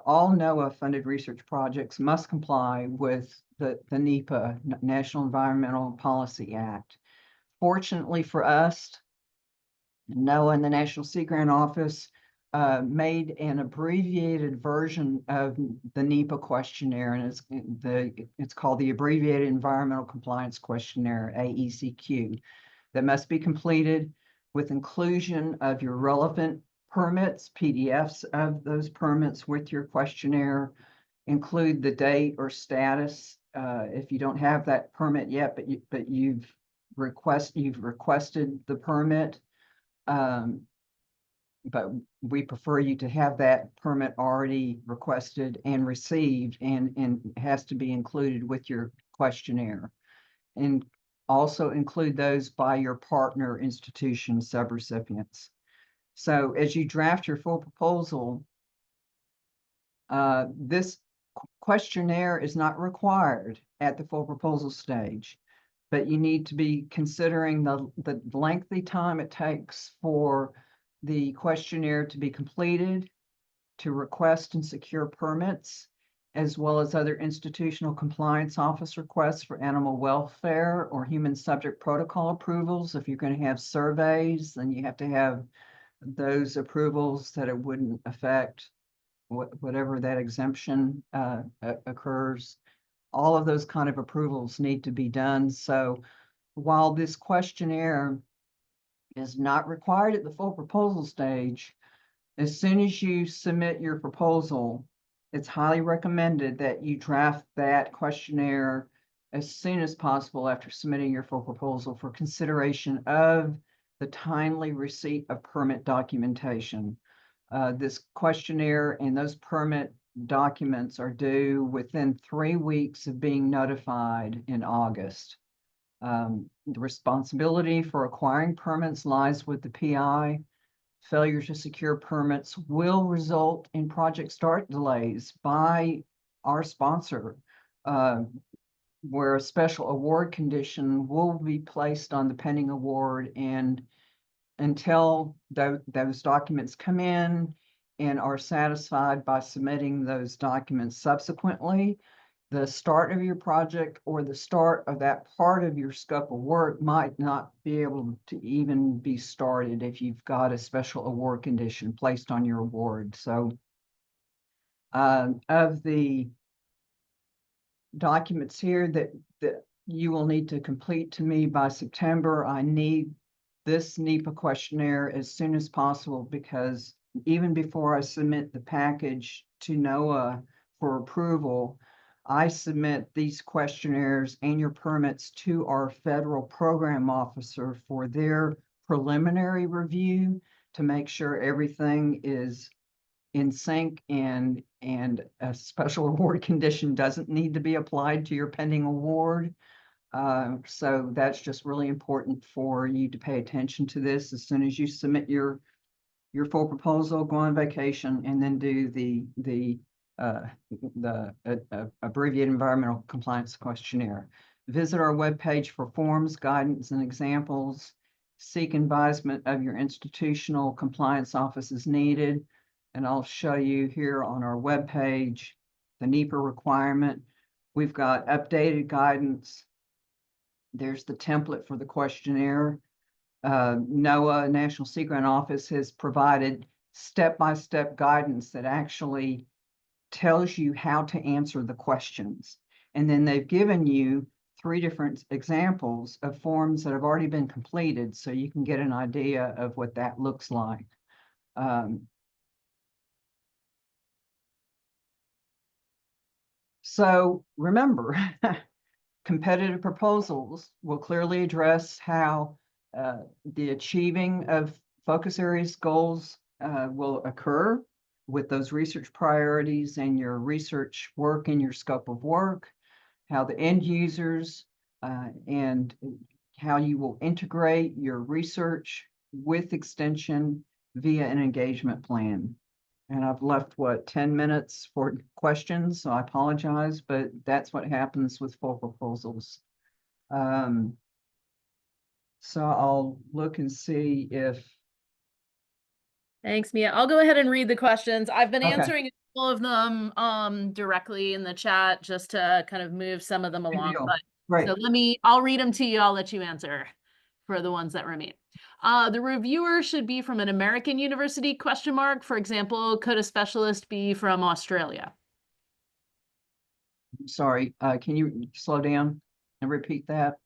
S1: all NOAA funded research projects must comply with the NEPA, National Environmental Policy Act. Fortunately for us, NOAA and the National Sea Grant Office made an abbreviated version of the NEPA questionnaire, and it's called the Abbreviated Environmental Compliance Questionnaire, AECQ, that must be completed with inclusion of your relevant permits, PDFs of those permits with your questionnaire, include the date or status if you don't have that permit yet, but you've requested the permit. But we prefer you to have that permit already requested and received, and it has to be included with your questionnaire. And also include those by your partner institution subrecipients. So as you draft your full proposal, this questionnaire is not required at the full proposal stage, but you need to be considering the lengthy time it takes for the questionnaire to be completed, to request and secure permits, as well as other institutional compliance office requests for animal welfare or human subject protocol approvals. If you're going to have surveys, then you have to have those approvals that it wouldn't affect whatever that exemption occurs. All of those kind of approvals need to be done. So while this questionnaire is not required at the full proposal stage, as soon as you submit your proposal, it's highly recommended that you draft that questionnaire as soon as possible after submitting your full proposal for consideration of the timely receipt of permit documentation. This questionnaire and those permit documents are due within 3 weeks of being notified in August. The responsibility for acquiring permits lies with the PI. Failure to secure permits will result in project start delays by our sponsor. where a special award condition will be placed on the pending award, and until those documents come in and are satisfied by submitting those documents subsequently, the start of your project or the start of that part of your scope of work might not be able to even be started if you've got a special award condition placed on your award. So of the documents here that you will need to complete to me by September, I need this NEPA questionnaire as soon as possible, because even before I submit the package to NOAA for approval, I submit these questionnaires and your permits to our federal program officer for their preliminary review to make sure everything is in sync, and a special award condition doesn't need to be applied to your pending award. So that's just really important for you to pay attention to this as soon as you submit your full proposal, go on vacation, and then do the abbreviated environmental compliance questionnaire. Visit our webpage for forms, guidance, and examples. Seek advisement of your institutional compliance office as needed. And I'll show you here on our webpage the NEPA requirement. We've got updated guidance. There's the template for the questionnaire. NOAA, National Sea Grant Office, has provided step-by-step guidance that actually tells you how to answer the questions. And then they've given you 3 different examples of forms that have already been completed, so you can get an idea of what that looks like. So remember, competitive proposals will clearly address how the achieving of focus areas goals will occur with those research priorities and your research work and your scope of work, how the end users and how you will integrate your research with extension via an engagement plan. And I've left, 10 minutes for questions, so I apologize, but that's what happens with full proposals. So I'll look and see if.
S2: Thanks, Mia. I'll go ahead and read the questions. I've been
S1: Okay.
S2: answering all of them directly in the chat just to kind of move some of them
S1: Good
S2: along.
S1: deal.
S2: But
S1: Great.
S2: so I'll read them to you. I'll let you answer for the ones that remain. The reviewer should be from an American university, ? For example, could a specialist be from Australia?
S1: Sorry, can you slow down and repeat that?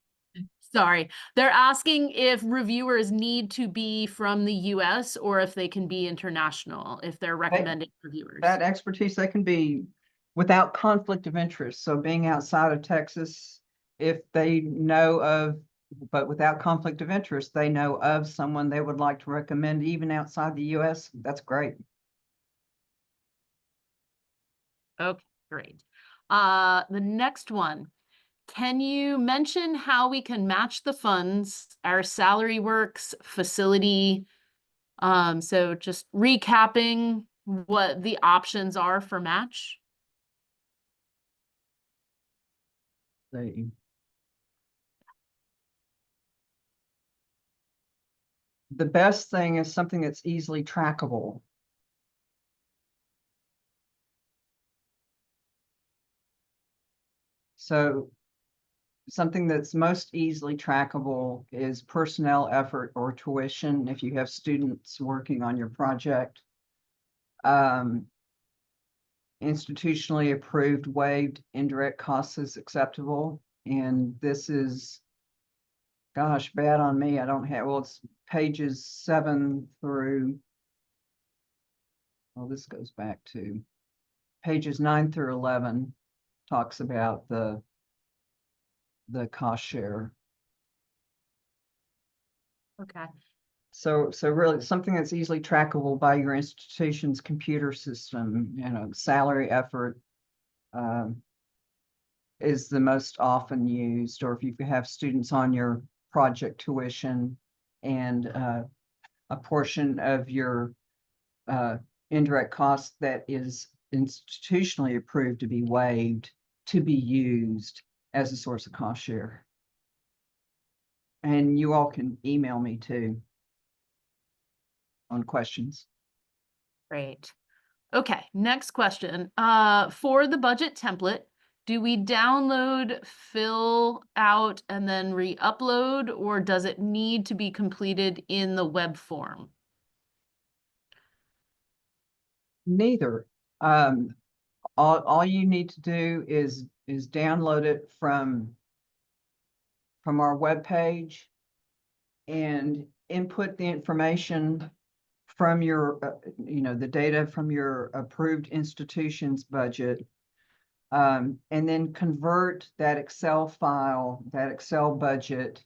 S2: Sorry, they're asking if reviewers need to be from the US or if they can be international, if they're recommending reviewers.
S1: That expertise, that can be without conflict of interest. So being outside of Texas, if they know of, but without conflict of interest, they know of someone they would like to recommend even outside the US, that's great.
S2: Okay, great. The next one. Can you mention how we can match the funds, our salary works, facility? So just recapping what the options are for match.
S1: The best thing is something that's easily trackable. So something that's most easily trackable is personnel effort or tuition if you have students working on your project. Institutionally approved waived indirect costs is acceptable. And this is, gosh, bad on me. I don't have, well, it's pages 7 through, well, this goes back to pages 9 through 11, talks about the cost share.
S2: Okay.
S1: So really something that's easily trackable by your institution's computer system, salary effort is the most often used, or if you have students on your project tuition and a portion of your indirect cost that is institutionally approved to be waived to be used as a source of cost share. And you all can email me too on questions.
S2: Great. Okay, next question. For the budget template, do we download, fill out, and then re-upload, or does it need to be completed in the web form?
S1: Neither. All you need to do is download it from our webpage and input the information from your, the data from your approved institution's budget, and then convert that Excel file, that Excel budget,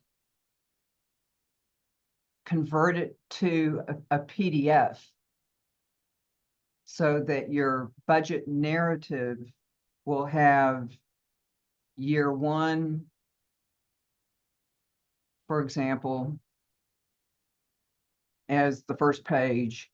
S1: convert it to a PDF so that your budget narrative will have year one, for example, as the first page,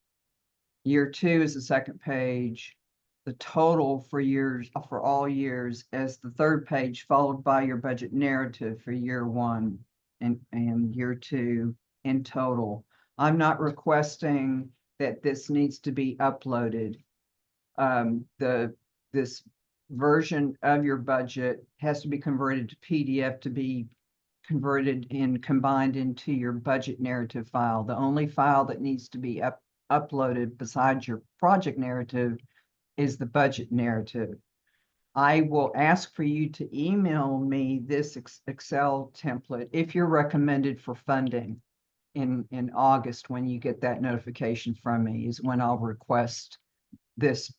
S1: year two is the second page, the total for all years as the third page, followed by your budget narrative for year one and year two in total. I'm not requesting that this needs to be uploaded. This version of your budget has to be converted to PDF to be converted and combined into your budget narrative file. The only file that needs to be uploaded besides your project narrative is the budget narrative. I will ask for you to email me this Excel template if you're recommended for funding in August. When you get that notification from me is when I'll request this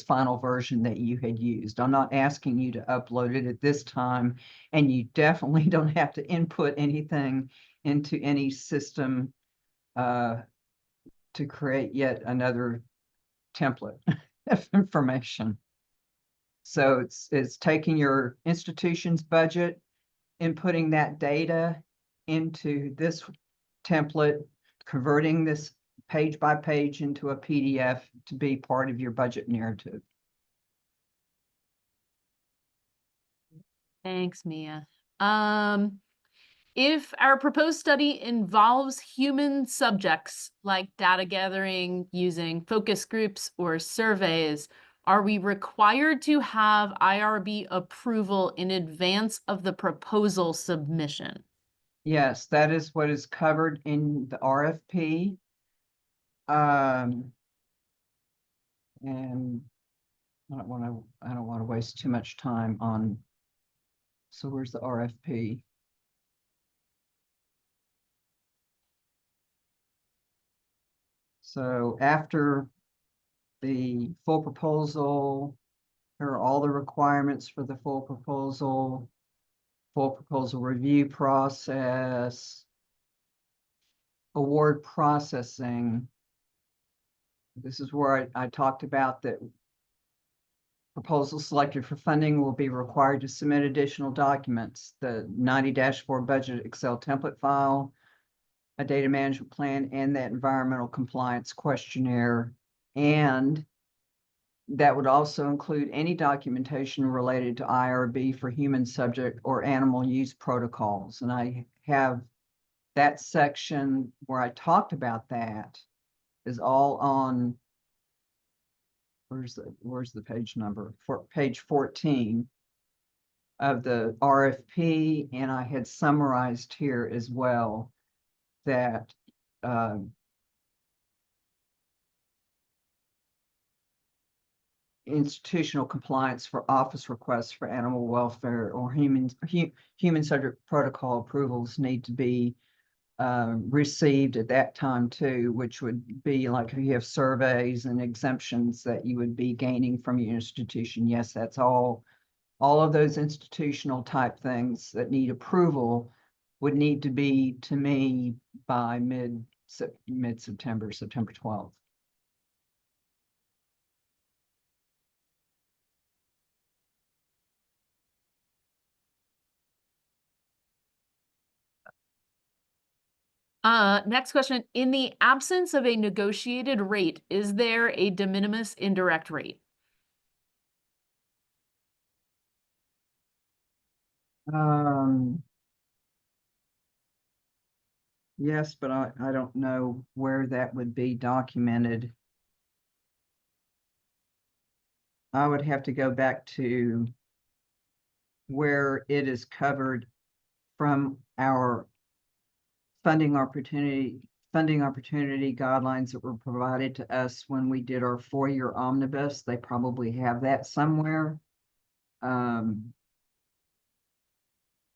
S1: final version that you had used. I'm not asking you to upload it at this time, and you definitely don't have to input anything into any system to create yet another template of information. So it's taking your institution's budget, inputting that data into this template, converting this page by page into a PDF to be part of your budget narrative.
S2: Thanks, Mia. If our proposed study involves human subjects, like data gathering using focus groups or surveys, are we required to have IRB approval in advance of the proposal submission?
S1: Yes, that is what is covered in the RFP. And I don't want to waste too much time on. So where's the RFP? So after the full proposal, here are all the requirements for the full proposal review process, award processing. This is where I talked about that proposals selected for funding will be required to submit additional documents, the 90-4 budget Excel template file, a data management plan, and that environmental compliance questionnaire. And that would also include any documentation related to IRB for human subject or animal use protocols. And I have that section where I talked about that is all on, where's the page number? For page 14 of the RFP. And I had summarized here as well that institutional compliance for office requests for animal welfare or human subject protocol approvals need to be received at that time too, which would be like if you have surveys and exemptions that you would be gaining from your institution. Yes, that's all of those institutional type things that need approval would need to be to me by mid-September, September 12th.
S2: Next question. In the absence of a negotiated rate, is there a de minimis indirect rate?
S1: Yes, but I don't know where that would be documented. I would have to go back to where it is covered from our funding opportunity guidelines that were provided to us when we did our 4-year omnibus. They probably have that somewhere. And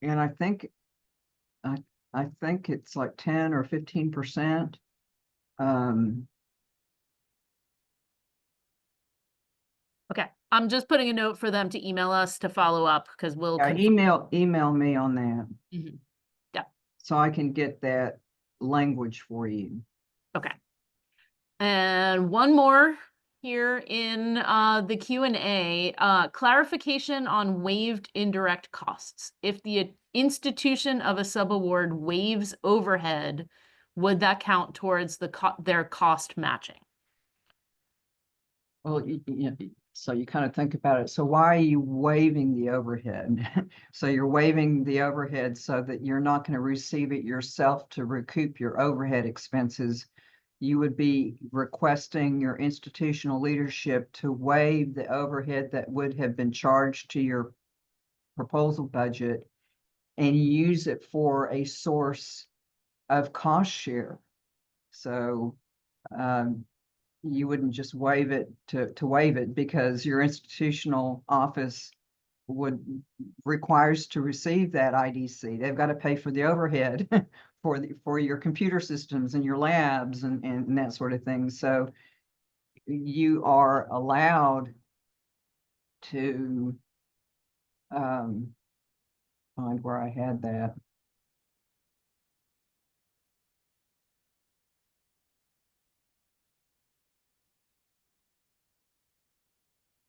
S1: I think I think it's like 10 or 15%.
S2: Okay, I'm just putting a note for them to email us to follow up because we'll
S1: Yeah,
S2: confirm.
S1: email me on that
S2: Mhm. Yeah,
S1: so I can get that language for you.
S2: okay. And one more here in the Q&A, clarification on waived indirect costs. If the institution of a subaward waives overhead, would that count towards their cost matching?
S1: Well, so you kind of think about it. So why are you waiving the overhead? So you're waiving the overhead so that you're not going to receive it yourself to recoup your overhead expenses. You would be requesting your institutional leadership to waive the overhead that would have been charged to your proposal budget and use it for a source of cost share. So you wouldn't just waive it to waive it, because your institutional office would requires to receive that IDC. They've got to pay for the overhead for your computer systems and your labs and that sort of thing. So you are allowed to find where I had that.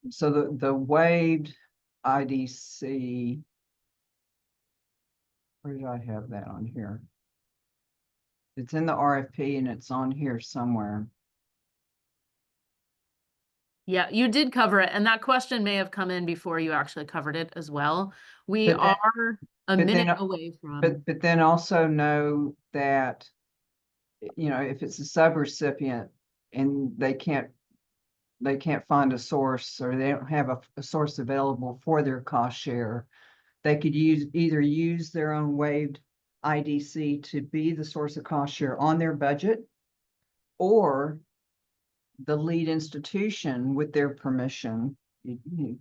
S1: So the waived IDC, where did I have that on here? It's in the RFP and it's on here somewhere.
S2: Yeah, you did cover it, and that question may have come in before you actually covered it as well. We
S1: But then,
S2: are a
S1: but
S2: minute
S1: then,
S2: away from.
S1: but then also know that, if it's a subrecipient and they can't find a source, or they don't have a source available for their cost share, they could either use their own waived IDC to be the source of cost share on their budget, or the lead institution, with their permission, in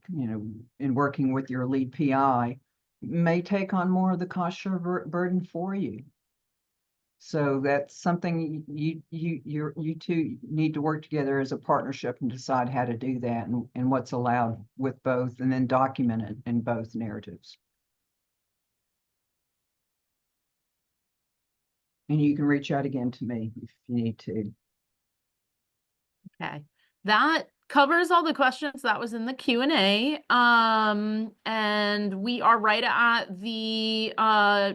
S1: working with your lead PI, may take on more of the cost share burden for you. So that's something you two need to work together as a partnership and decide how to do that, and what's allowed with both, and then document it in both narratives. And you can reach out again to me if you need to.
S2: Okay, that covers all the questions that was in the Q&A. And we are right at the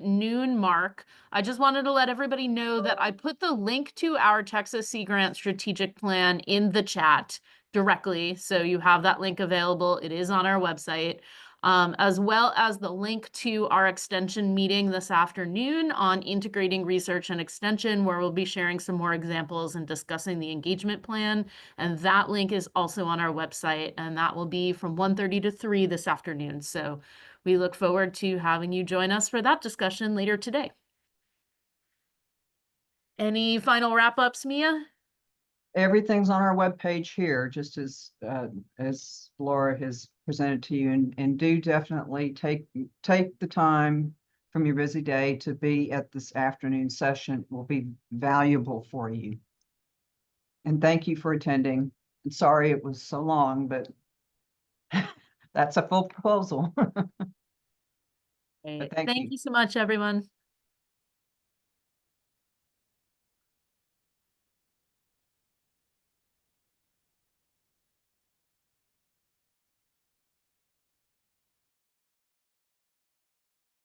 S2: noon mark. I just wanted to let everybody know that I put the link to our Texas Sea Grant strategic plan in the chat directly. So you have that link available. It is on our website. As well as the link to our extension meeting this afternoon on integrating research and extension, where we'll be sharing some more examples and discussing the engagement plan. And that link is also on our website, and that will be from 1:30 to 3 this afternoon. So we look forward to having you join us for that discussion later today. Any final wrap-ups, Mia?
S1: Everything's on our webpage here, just as Laura has presented to you, and do definitely take the time from your busy day to be at this afternoon session. It will be valuable for you. And thank you for attending. And sorry it was so long, but that's a full proposal. But thank you.
S2: Thank you so much, everyone.